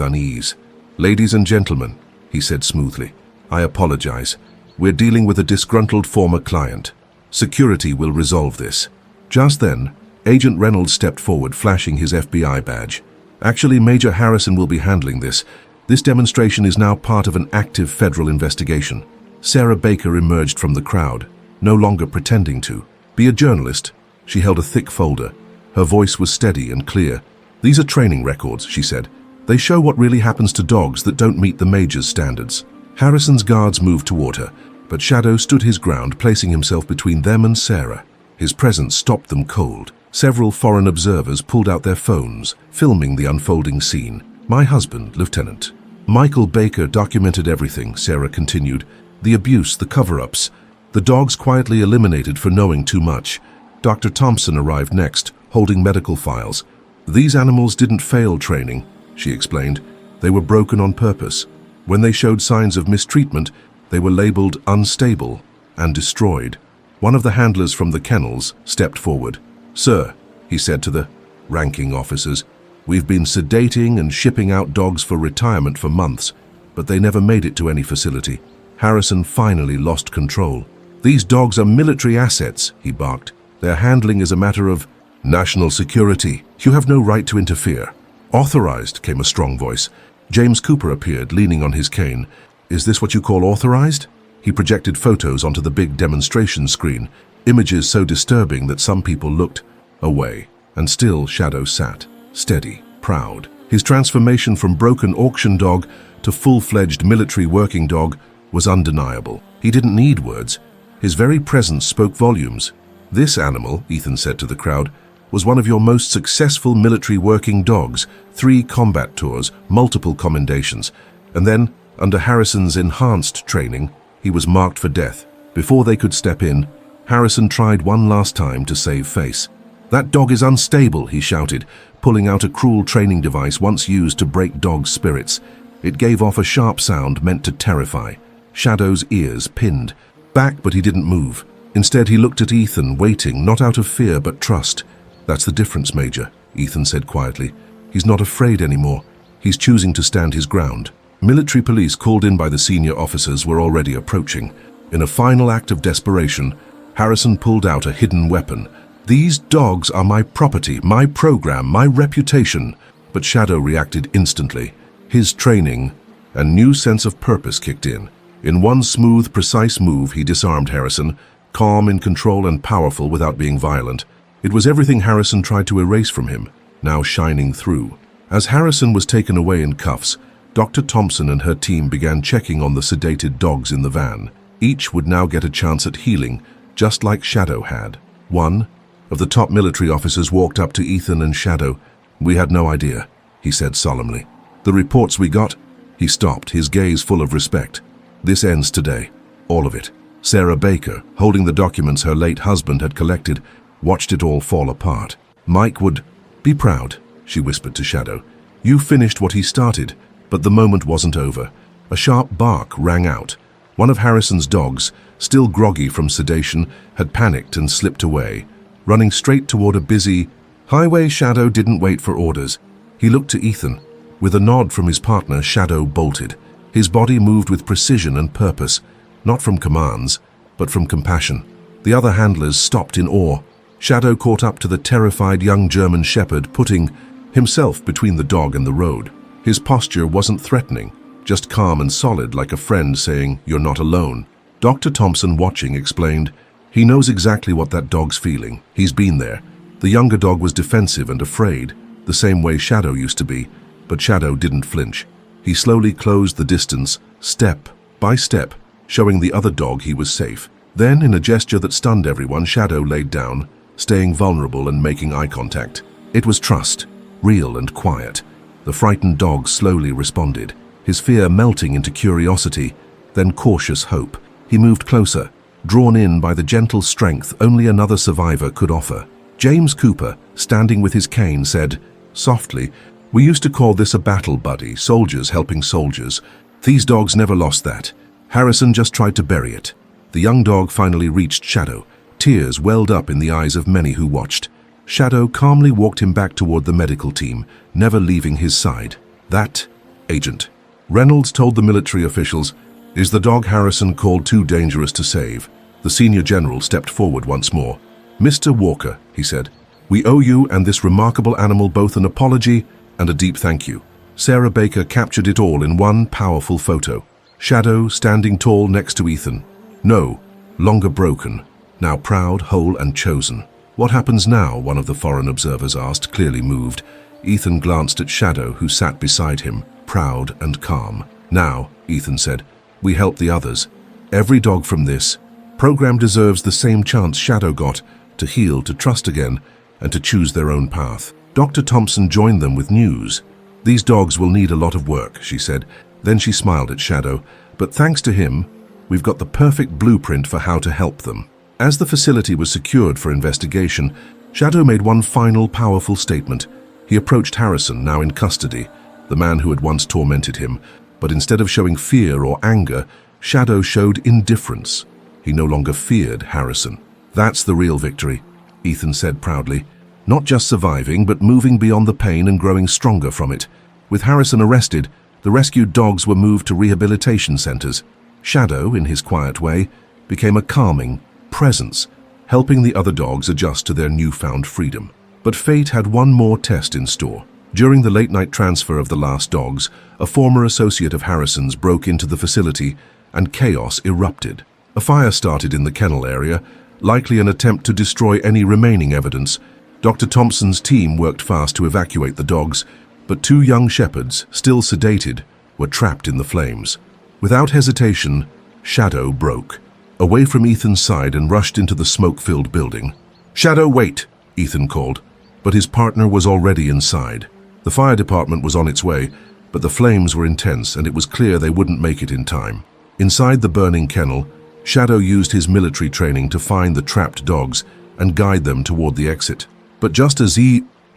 unease. Ladies and gentlemen, he said smoothly, I apologize. We're dealing with a disgruntled former client. Security will resolve this. Just then, Agent Reynolds stepped forward, flashing his FBI badge. Actually, Major Harrison will be handling this. This demonstration is now part of an active federal investigation. Sarah Baker emerged from the crowd, no longer pretending to be a journalist. She held a thick folder. Her voice was steady and clear. These are training records, she said. They show what really happens to dogs that don't meet the Major's standards. Harrison's guards moved toward her, but Shadow stood his ground, placing himself between them and Sarah. His presence stopped them cold. Several foreign observers pulled out their phones, filming the unfolding scene. My husband, Lieutenant. Michael Baker documented everything, Sarah continued. The abuse, the cover-ups. The dogs quietly eliminated for knowing too much. Dr. Thompson arrived next, holding medical files. These animals didn't fail training, she explained. They were broken on purpose. When they showed signs of mistreatment, they were labeled unstable and destroyed. One of the handlers from the kennels stepped forward. Sir, he said to the ranking officers, we've been sedating and shipping out dogs for retirement for months, but they never made it to any facility. Harrison finally lost control. These dogs are military assets, he barked. Their handling is a matter of national security. You have no right to interfere. Authorized, came a strong voice. James Cooper appeared, leaning on his cane. Is this what you call authorized? He projected photos onto the big demonstration screen, images so disturbing that some people looked away. And still Shadow sat, steady, proud. His transformation from broken auction dog to full-fledged military working dog was undeniable. He didn't need words. His very presence spoke volumes. This animal, Ethan said to the crowd, was one of your most successful military working dogs, 3 combat tours, multiple commendations. And then, under Harrison's enhanced training, he was marked for death. Before they could step in, Harrison tried one last time to save face. That dog is unstable, he shouted, pulling out a cruel training device once used to break dogs' spirits. It gave off a sharp sound meant to terrify. Shadow's ears pinned. Back, but he didn't move. Instead, he looked at Ethan, waiting, not out of fear, but trust. That's the difference, Major, Ethan said quietly. He's not afraid anymore. He's choosing to stand his ground. Military police called in by the senior officers were already approaching. In a final act of desperation, Harrison pulled out a hidden weapon. These dogs are my property, my program, my reputation. But Shadow reacted instantly. His training and new sense of purpose kicked in. In one smooth, precise move, he disarmed Harrison, calm, in control, and powerful without being violent. It was everything Harrison tried to erase from him, now shining through. As Harrison was taken away in cuffs, Dr. Thompson and her team began checking on the sedated dogs in the van. Each would now get a chance at healing, just like Shadow had. One of the top military officers walked up to Ethan and Shadow. We had no idea, he said solemnly. The reports we got, he stopped, his gaze full of respect. This ends today, all of it. Sarah Baker, holding the documents her late husband had collected, watched it all fall apart. Mike would be proud, she whispered to Shadow. You finished what he started, but the moment wasn't over. A sharp bark rang out. One of Harrison's dogs, still groggy from sedation, had panicked and slipped away, running straight toward a busy highway. Shadow didn't wait for orders. He looked to Ethan. With a nod from his partner, Shadow bolted. His body moved with precision and purpose, not from commands, but from compassion. The other handlers stopped in awe. Shadow caught up to the terrified young German shepherd, putting himself between the dog and the road. His posture wasn't threatening, just calm and solid, like a friend saying, "You're not alone." Dr. Thompson, watching, explained, "He knows exactly what that dog's feeling. He's been there." The younger dog was defensive and afraid, the same way Shadow used to be, but Shadow didn't flinch. He slowly closed the distance, step by step, showing the other dog he was safe. Then, in a gesture that stunned everyone, Shadow laid down, staying vulnerable and making eye contact. It was trust, real and quiet. The frightened dog slowly responded, his fear melting into curiosity, then cautious hope. He moved closer, drawn in by the gentle strength only another survivor could offer. James Cooper, standing with his cane, said softly, "We used to call this a battle buddy, soldiers helping soldiers. These dogs never lost that. Harrison just tried to bury it." The young dog finally reached Shadow. Tears welled up in the eyes of many who watched. Shadow calmly walked him back toward the medical team, never leaving his side. "That, Agent," Reynolds told the military officials, "is the dog Harrison called too dangerous to save." The senior general stepped forward once more. "Mr. Walker," he said, "we owe you and this remarkable animal both an apology and a deep thank you." Sarah Baker captured it all in one powerful photo. Shadow standing tall next to Ethan. No longer broken, now proud, whole and chosen. "What happens now?" one of the foreign observers asked, clearly moved. Ethan glanced at Shadow, who sat beside him, proud and calm. "Now," Ethan said, "we help the others. Every dog from this program deserves the same chance Shadow got, to heal, to trust again, and to choose their own path." Dr. Thompson joined them with news. "These dogs will need a lot of work," she said. Then she smiled at Shadow. "But thanks to him, we've got the perfect blueprint for how to help them." As the facility was secured for investigation, Shadow made one final powerful statement. He approached Harrison, now in custody, the man who had once tormented him. But instead of showing fear or anger, Shadow showed indifference. He no longer feared Harrison. "That's the real victory," Ethan said proudly. "Not just surviving, but moving beyond the pain and growing stronger from it." With Harrison arrested, the rescued dogs were moved to rehabilitation centers. Shadow, in his quiet way, became a calming presence, helping the other dogs adjust to their newfound freedom. But fate had one more test in store. During the late-night transfer of the last dogs, a former associate of Harrison's broke into the facility, and chaos erupted. A fire started in the kennel area, likely an attempt to destroy any remaining evidence. Dr. Thompson's team worked fast to evacuate the dogs, but two young shepherds, still sedated, were trapped in the flames. Without hesitation, Shadow broke, away from Ethan's side, and rushed into the smoke-filled building. "Shadow, wait!" Ethan called, but his partner was already inside. The fire department was on its way, but the flames were intense and it was clear they wouldn't make it in time. Inside the burning kennel, Shadow used his military training to find the trapped dogs and guide them toward the exit. But just as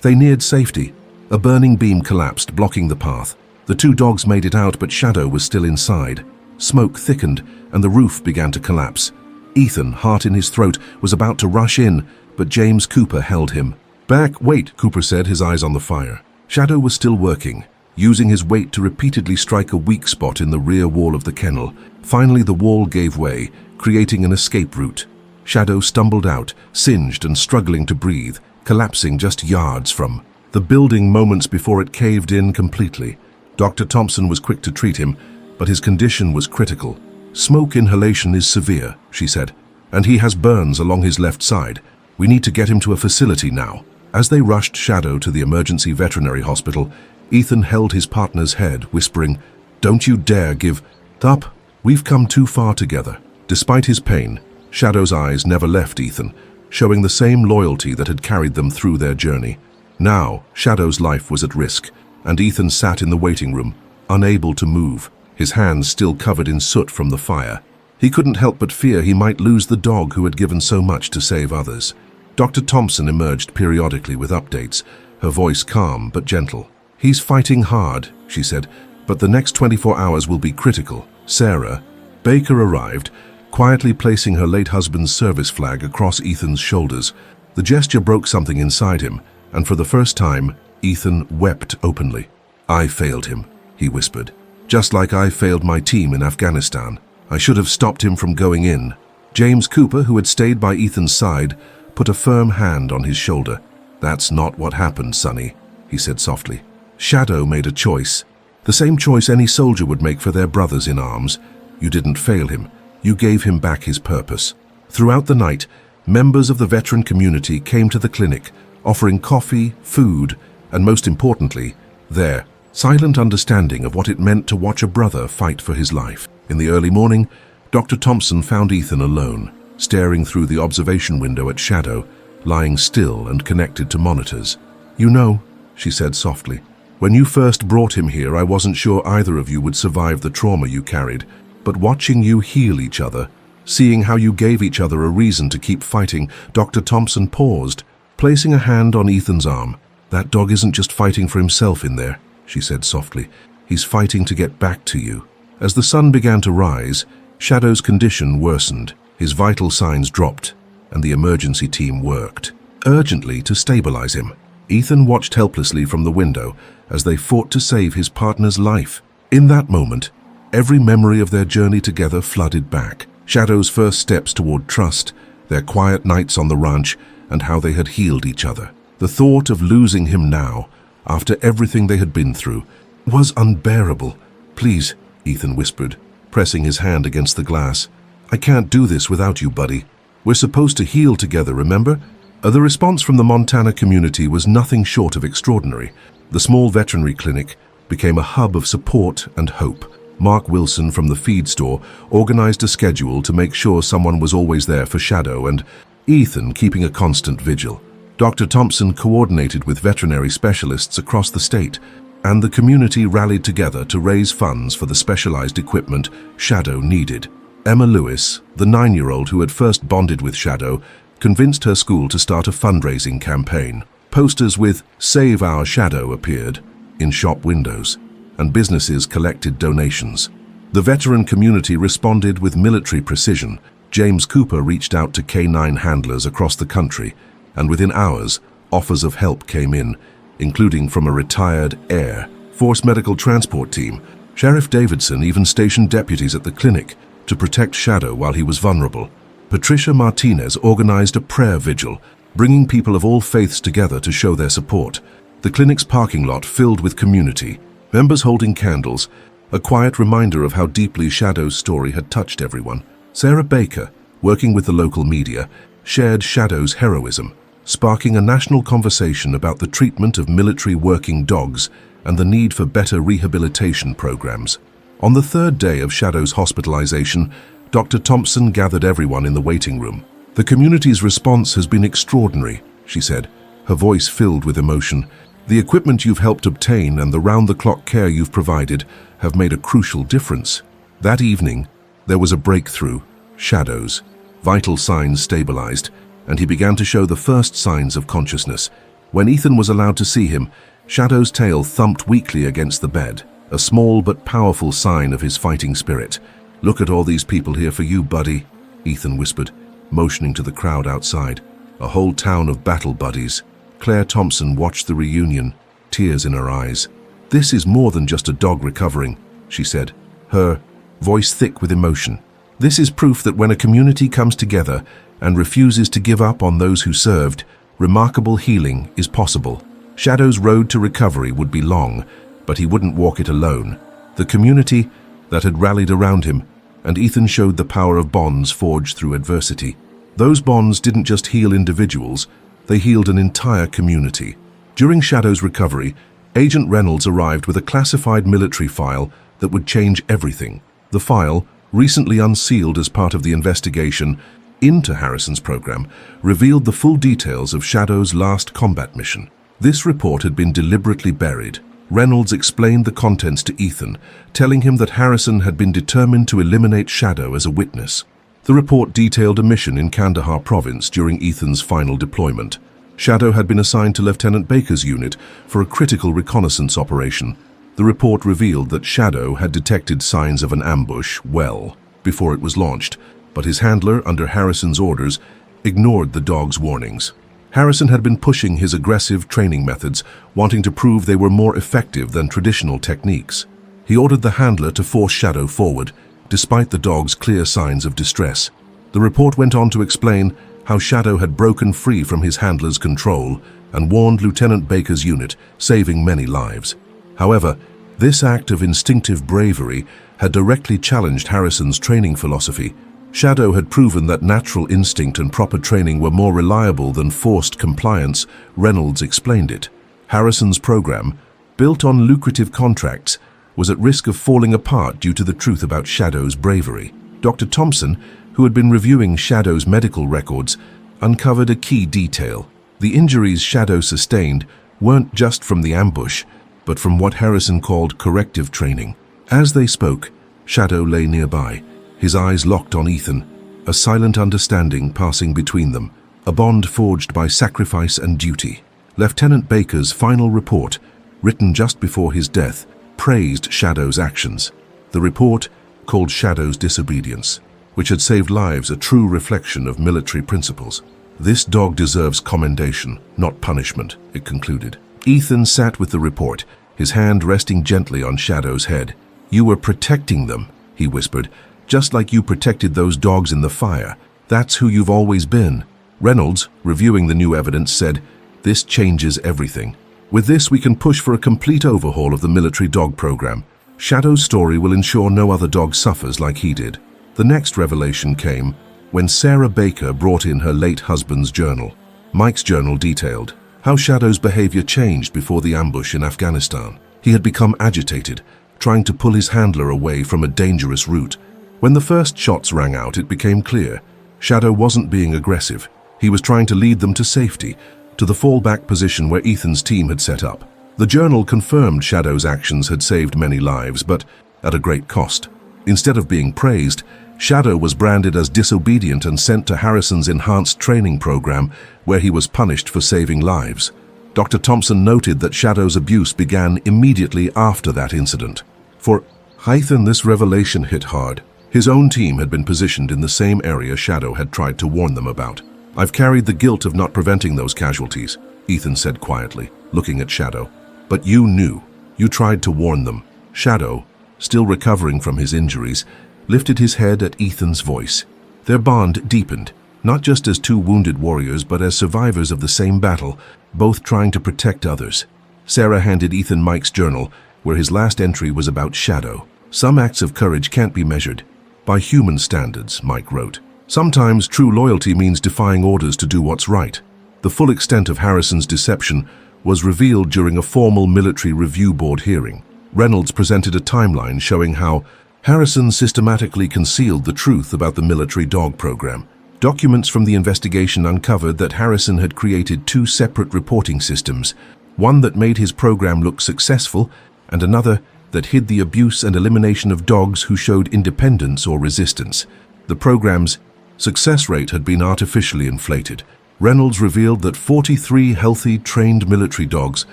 they neared safety, a burning beam collapsed, blocking the path. The two dogs made it out, but Shadow was still inside. Smoke thickened, and the roof began to collapse. Ethan, heart in his throat, was about to rush in, but James Cooper held him. "Back, wait," Cooper said, his eyes on the fire. Shadow was still working, using his weight to repeatedly strike a weak spot in the rear wall of the kennel. Finally, the wall gave way, creating an escape route. Shadow stumbled out, singed and struggling to breathe, collapsing just yards from the building moments before it caved in completely. Dr. Thompson was quick to treat him, but his condition was critical. "Smoke inhalation is severe," she said, "and he has burns along his left side. We need to get him to a facility now." As they rushed Shadow to the emergency veterinary hospital, Ethan held his partner's head, whispering, "Don't you dare give up. We've come too far together." Despite his pain, Shadow's eyes never left Ethan, showing the same loyalty that had carried them through their journey. Now, Shadow's life was at risk, and Ethan sat in the waiting room, unable to move, his hands still covered in soot from the fire. He couldn't help but fear he might lose the dog who had given so much to save others. Dr. Thompson emerged periodically with updates, her voice calm but gentle. "He's fighting hard," she said, "but the next 24 hours will be critical." Sarah Baker arrived, quietly placing her late husband's service flag across Ethan's shoulders. The gesture broke something inside him, and for the first time, Ethan wept openly. "I failed him," he whispered. "Just like I failed my team in Afghanistan. I should have stopped him from going in." James Cooper, who had stayed by Ethan's side, put a firm hand on his shoulder. "That's not what happened, Sonny," he said softly. "Shadow made a choice. The same choice any soldier would make for their brothers in arms. You didn't fail him. You gave him back his purpose." Throughout the night, members of the veteran community came to the clinic, offering coffee, food, and most importantly, their silent understanding of what it meant to watch a brother fight for his life. In the early morning, Dr. Thompson found Ethan alone, staring through the observation window at Shadow, lying still and connected to monitors. "You know," she said softly, "when you first brought him here, I wasn't sure either of you would survive the trauma you carried, but watching you heal each other, seeing how you gave each other a reason to keep fighting." Dr. Thompson paused, placing a hand on Ethan's arm. "That dog isn't just fighting for himself in there," she said softly. "He's fighting to get back to you." As the sun began to rise, Shadow's condition worsened. His vital signs dropped, and the emergency team worked urgently to stabilize him. Ethan watched helplessly from the window as they fought to save his partner's life. In that moment, every memory of their journey together flooded back. Shadow's first steps toward trust, their quiet nights on the ranch, and how they had healed each other. The thought of losing him now, after everything they had been through, was unbearable. "Please," Ethan whispered, pressing his hand against the glass. "I can't do this without you, buddy. We're supposed to heal together, remember?" The response from the Montana community was nothing short of extraordinary. The small veterinary clinic became a hub of support and hope. Mark Wilson from the feed store organized a schedule to make sure someone was always there for Shadow, and Ethan keeping a constant vigil. Dr. Thompson coordinated with veterinary specialists across the state, and the community rallied together to raise funds for the specialized equipment Shadow needed. Emma Lewis, the 9-year-old who had first bonded with Shadow, convinced her school to start a fundraising campaign. Posters with "Save Our Shadow" appeared in shop windows, and businesses collected donations. The veteran community responded with military precision. James Cooper reached out to K-9 handlers across the country, and within hours, offers of help came in, including from a retired Air Force medical transport team. Sheriff Davidson even stationed deputies at the clinic to protect Shadow while he was vulnerable. Patricia Martinez organized a prayer vigil, bringing people of all faiths together to show their support. The clinic's parking lot filled with community, members holding candles, a quiet reminder of how deeply Shadow's story had touched everyone. Sarah Baker, working with the local media, shared Shadow's heroism, sparking a national conversation about the treatment of military working dogs and the need for better rehabilitation programs. On the third day of Shadow's hospitalization, Dr. Thompson gathered everyone in the waiting room. "The community's response has been extraordinary," she said, her voice filled with emotion. "The equipment you've helped obtain and the round-the-clock care you've provided have made a crucial difference." That evening, there was a breakthrough. Shadow's vital signs stabilized, and he began to show the first signs of consciousness. When Ethan was allowed to see him, Shadow's tail thumped weakly against the bed, a small but powerful sign of his fighting spirit. "Look at all these people here for you, buddy," Ethan whispered, motioning to the crowd outside. "A whole town of battle buddies." Claire Thompson watched the reunion, tears in her eyes. "This is more than just a dog recovering," she said, her voice thick with emotion. "This is proof that when a community comes together and refuses to give up on those who served, remarkable healing is possible." Shadow's road to recovery would be long, but he wouldn't walk it alone. The community that had rallied around him, and Ethan showed the power of bonds forged through adversity. Those bonds didn't just heal individuals, they healed an entire community. During Shadow's recovery, Agent Reynolds arrived with a classified military file that would change everything. The file, recently unsealed as part of the investigation into Harrison's program, revealed the full details of Shadow's last combat mission. This report had been deliberately buried. Reynolds explained the contents to Ethan, telling him that Harrison had been determined to eliminate Shadow as a witness. The report detailed a mission in Kandahar province during Ethan's final deployment. Shadow had been assigned to Lieutenant Baker's unit for a critical reconnaissance operation. The report revealed that Shadow had detected signs of an ambush well before it was launched, but his handler, under Harrison's orders, ignored the dog's warnings. Harrison had been pushing his aggressive training methods, wanting to prove they were more effective than traditional techniques. He ordered the handler to force Shadow forward, despite the dog's clear signs of distress. The report went on to explain how Shadow had broken free from his handler's control and warned Lieutenant Baker's unit, saving many lives. However, this act of instinctive bravery had directly challenged Harrison's training philosophy. Shadow had proven that natural instinct and proper training were more reliable than forced compliance. Reynolds explained it. Harrison's program, built on lucrative contracts, was at risk of falling apart due to the truth about Shadow's bravery. Dr. Thompson, who had been reviewing Shadow's medical records, uncovered a key detail. The injuries Shadow sustained weren't just from the ambush, but from what Harrison called corrective training. As they spoke, Shadow lay nearby, his eyes locked on Ethan, a silent understanding passing between them, a bond forged by sacrifice and duty. Lieutenant Baker's final report, written just before his death, praised Shadow's actions. The report called Shadow's disobedience, which had saved lives, a true reflection of military principles. "This dog deserves commendation, not punishment," it concluded. Ethan sat with the report, his hand resting gently on Shadow's head. "You were protecting them," he whispered, "just like you protected those dogs in the fire. That's who you've always been." Reynolds, reviewing the new evidence, said, "This changes everything. With this, we can push for a complete overhaul of the military dog program. Shadow's story will ensure no other dog suffers like he did." The next revelation came when Sarah Baker brought in her late husband's journal. Mike's journal detailed how Shadow's behavior changed before the ambush in Afghanistan. He had become agitated, trying to pull his handler away from a dangerous route. When the first shots rang out, it became clear Shadow wasn't being aggressive. He was trying to lead them to safety, to the fallback position where Ethan's team had set up. The journal confirmed Shadow's actions had saved many lives, but at a great cost. Instead of being praised, Shadow was branded as disobedient and sent to Harrison's enhanced training program, where he was punished for saving lives. Dr. Thompson noted that Shadow's abuse began immediately after that incident. For Ethan, this revelation hit hard. His own team had been positioned in the same area Shadow had tried to warn them about. "I've carried the guilt of not preventing those casualties," Ethan said quietly, looking at Shadow. "But you knew. You tried to warn them." Shadow, still recovering from his injuries, lifted his head at Ethan's voice. Their bond deepened, not just as two wounded warriors, but as survivors of the same battle, both trying to protect others. Sarah handed Ethan Mike's journal, where his last entry was about Shadow. "Some acts of courage can't be measured by human standards," Mike wrote. "Sometimes true loyalty means defying orders to do what's right." The full extent of Harrison's deception was revealed during a formal military review board hearing. Reynolds presented a timeline showing how Harrison systematically concealed the truth about the military dog program. Documents from the investigation uncovered that Harrison had created two separate reporting systems, one that made his program look successful and another that hid the abuse and elimination of dogs who showed independence or resistance. The program's success rate had been artificially inflated. Reynolds revealed that 43 healthy, trained military dogs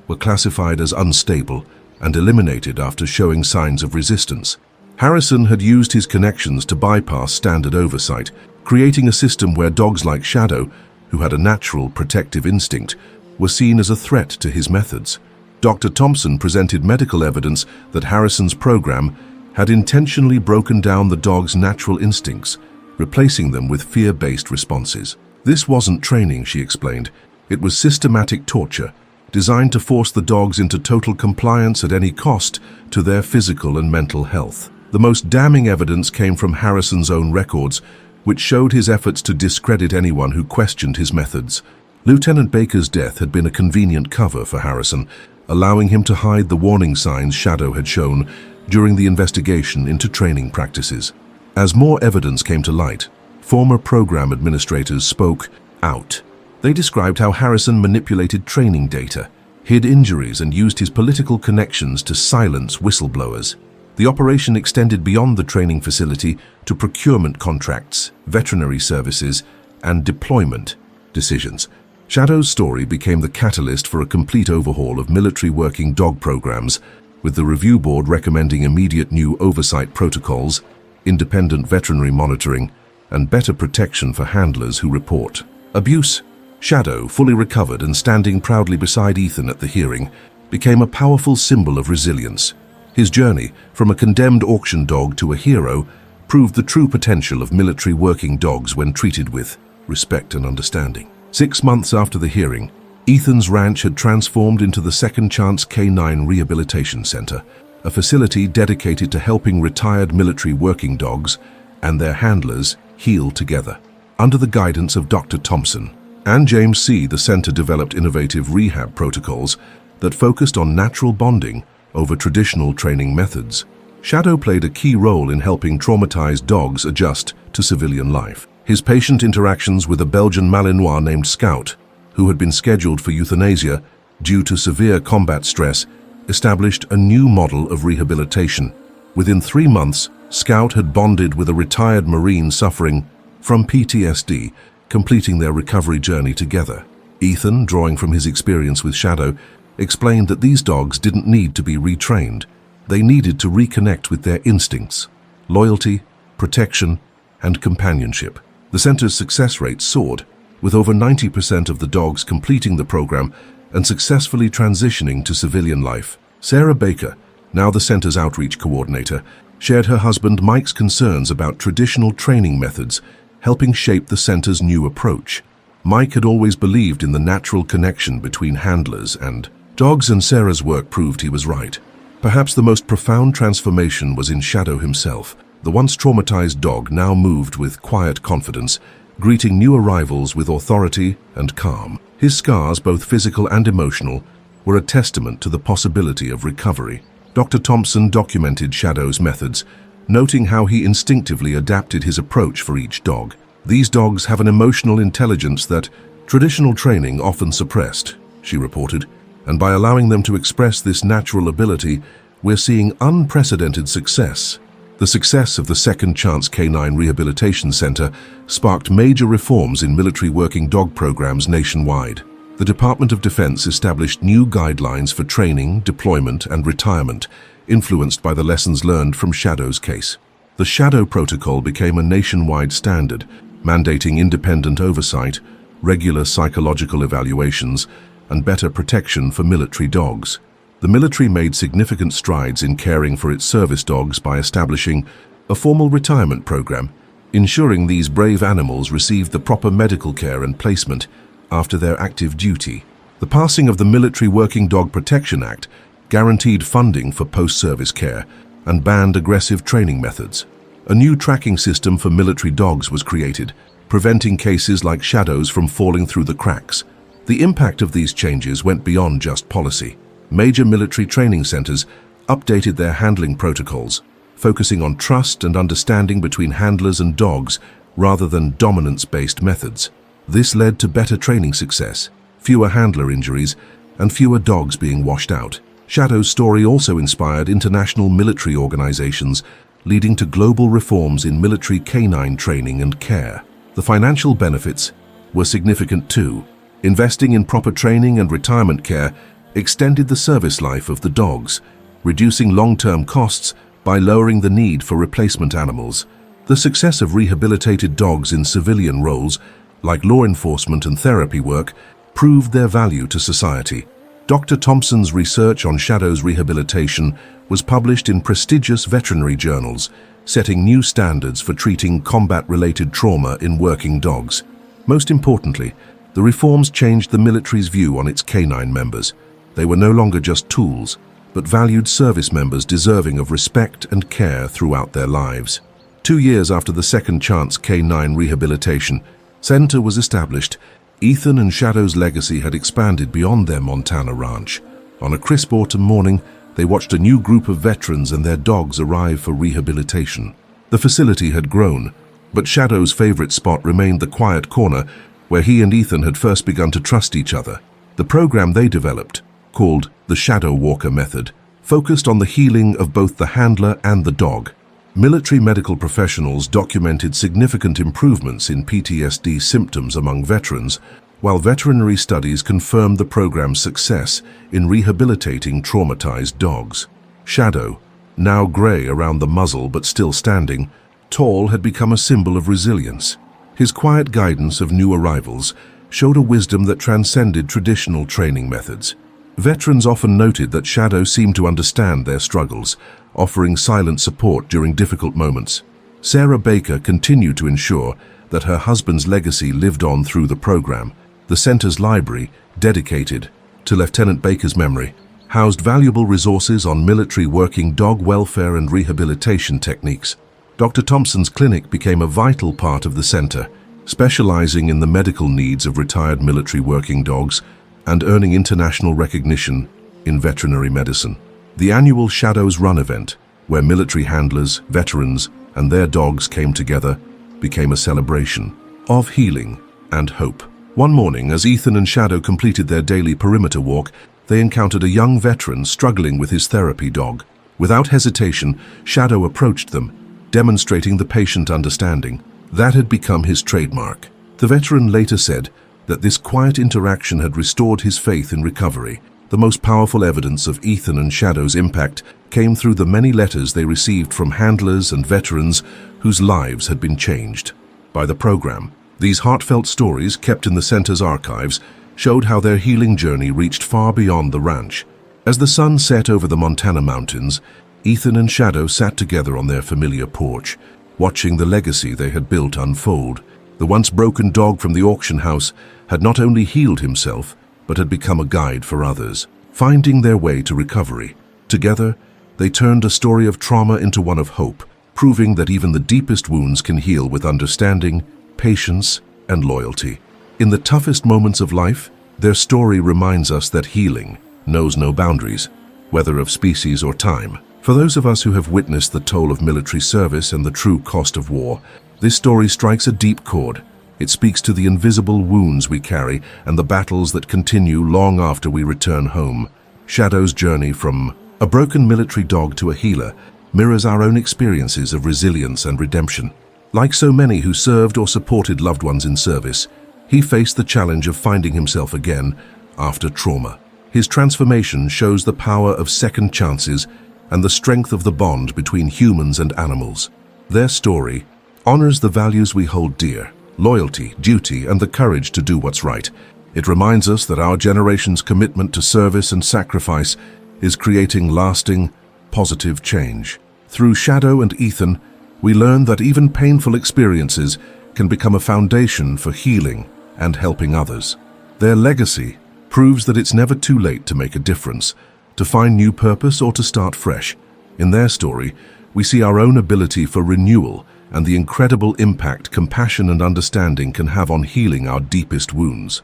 were classified as unstable and eliminated after showing signs of resistance. Harrison had used his connections to bypass standard oversight, creating a system where dogs like Shadow, who had a natural protective instinct, were seen as a threat to his methods. Dr. Thompson presented medical evidence that Harrison's program had intentionally broken down the dog's natural instincts, replacing them with fear-based responses. "This wasn't training," she explained. "It was systematic torture, designed to force the dogs into total compliance at any cost to their physical and mental health." The most damning evidence came from Harrison's own records, which showed his efforts to discredit anyone who questioned his methods. Lieutenant Baker's death had been a convenient cover for Harrison, allowing him to hide the warning signs Shadow had shown during the investigation into training practices. As more evidence came to light, former program administrators spoke out. They described how Harrison manipulated training data, hid injuries, and used his political connections to silence whistleblowers. The operation extended beyond the training facility to procurement contracts, veterinary services, and deployment decisions. Shadow's story became the catalyst for a complete overhaul of military working dog programs, with the review board recommending immediate new oversight protocols, independent veterinary monitoring, and better protection for handlers who report abuse. Shadow, fully recovered and standing proudly beside Ethan at the hearing, became a powerful symbol of resilience. His journey, from a condemned auction dog to a hero, proved the true potential of military working dogs when treated with respect and understanding. 6 months after the hearing, Ethan's ranch had transformed into the Second Chance Canine Rehabilitation Center, a facility dedicated to helping retired military working dogs and their handlers heal together. Under the guidance of Dr. Thompson and James C., the center developed innovative rehab protocols that focused on natural bonding over traditional training methods. Shadow played a key role in helping traumatized dogs adjust to civilian life. His patient interactions with a Belgian Malinois named Scout, who had been scheduled for euthanasia due to severe combat stress, established a new model of rehabilitation. Within 3 months, Scout had bonded with a retired Marine suffering from PTSD, completing their recovery journey together. Ethan, drawing from his experience with Shadow, explained that these dogs didn't need to be retrained. They needed to reconnect with their instincts, loyalty, protection, and companionship. The center's success rate soared, with over 90% of the dogs completing the program and successfully transitioning to civilian life. Sarah Baker, now the center's outreach coordinator, shared her husband Mike's concerns about traditional training methods, helping shape the center's new approach. Mike had always believed in the natural connection between handlers and dogs, and Sarah's work proved he was right. Perhaps the most profound transformation was in Shadow himself. The once traumatized dog now moved with quiet confidence, greeting new arrivals with authority and calm. His scars, both physical and emotional, were a testament to the possibility of recovery. Dr. Thompson documented Shadow's methods, noting how he instinctively adapted his approach for each dog. These dogs have an emotional intelligence that traditional training often suppressed, she reported, and by allowing them to express this natural ability, we're seeing unprecedented success. The success of the Second Chance Canine Rehabilitation Center sparked major reforms in military working dog programs nationwide. The Department of Defense established new guidelines for training, deployment, and retirement, influenced by the lessons learned from Shadow's case. The Shadow Protocol became a nationwide standard, mandating independent oversight, regular psychological evaluations, and better protection for military dogs. The military made significant strides in caring for its service dogs by establishing a formal retirement program, ensuring these brave animals received the proper medical care and placement after their active duty. The passing of the Military Working Dog Protection Act guaranteed funding for post-service care and banned aggressive training methods. A new tracking system for military dogs was created, preventing cases like Shadow's from falling through the cracks. The impact of these changes went beyond just policy. Major military training centers updated their handling protocols, focusing on trust and understanding between handlers and dogs rather than dominance-based methods. This led to better training success, fewer handler injuries, and fewer dogs being washed out. Shadow's story also inspired international military organizations, leading to global reforms in military canine training and care. The financial benefits were significant too. Investing in proper training and retirement care extended the service life of the dogs, reducing long-term costs by lowering the need for replacement animals. The success of rehabilitated dogs in civilian roles, like law enforcement and therapy work, proved their value to society. Dr. Thompson's research on Shadow's rehabilitation was published in prestigious veterinary journals, setting new standards for treating combat-related trauma in working dogs. Most importantly, the reforms changed the military's view on its canine members. They were no longer just tools, but valued service members deserving of respect and care throughout their lives. 2 years after the Second Chance Canine Rehabilitation Center was established, Ethan and Shadow's legacy had expanded beyond their Montana ranch. On a crisp autumn morning, they watched a new group of veterans and their dogs arrive for rehabilitation. The facility had grown, but Shadow's favorite spot remained the quiet corner where he and Ethan had first begun to trust each other. The program they developed, called the Shadow Walker Method, focused on the healing of both the handler and the dog. Military medical professionals documented significant improvements in PTSD symptoms among veterans, while veterinary studies confirmed the program's success in rehabilitating traumatized dogs. Shadow, now gray around the muzzle but still standing, tall, had become a symbol of resilience. His quiet guidance of new arrivals showed a wisdom that transcended traditional training methods. Veterans often noted that Shadow seemed to understand their struggles, offering silent support during difficult moments. Sarah Baker continued to ensure that her husband's legacy lived on through the program. The center's library, dedicated to Lieutenant Baker's memory, housed valuable resources on military working dog welfare and rehabilitation techniques. Dr. Thompson's clinic became a vital part of the center, specializing in the medical needs of retired military working dogs and earning international recognition in veterinary medicine. The annual Shadows Run event, where military handlers, veterans, and their dogs came together, became a celebration of healing and hope. One morning, as Ethan and Shadow completed their daily perimeter walk, they encountered a young veteran struggling with his therapy dog. Without hesitation, Shadow approached them, demonstrating the patient understanding that had become his trademark. The veteran later said that this quiet interaction had restored his faith in recovery. The most powerful evidence of Ethan and Shadow's impact came through the many letters they received from handlers and veterans whose lives had been changed by the program. These heartfelt stories, kept in the center's archives, showed how their healing journey reached far beyond the ranch. As the sun set over the Montana mountains, Ethan and Shadow sat together on their familiar porch, watching the legacy they had built unfold. The once broken dog from the auction house had not only healed himself, but had become a guide for others, finding their way to recovery. Together, they turned a story of trauma into one of hope, proving that even the deepest wounds can heal with understanding, patience, and loyalty. In the toughest moments of life, their story reminds us that healing knows no boundaries, whether of species or time. For those of us who have witnessed the toll of military service and the true cost of war, this story strikes a deep chord. It speaks to the invisible wounds we carry and the battles that continue long after we return home. Shadow's journey from a broken military dog to a healer mirrors our own experiences of resilience and redemption. Like so many who served or supported loved ones in service, he faced the challenge of finding himself again after trauma. His transformation shows the power of second chances and the strength of the bond between humans and animals. Their story honors the values we hold dear: loyalty, duty, and the courage to do what's right. It reminds us that our generation's commitment to service and sacrifice is creating lasting, positive change. Through Shadow and Ethan, we learn that even painful experiences can become a foundation for healing and helping others. Their legacy proves that it's never too late to make a difference, to find new purpose, or to start fresh. In their story, we see our own ability for renewal and the incredible impact compassion and understanding can have on healing our deepest wounds.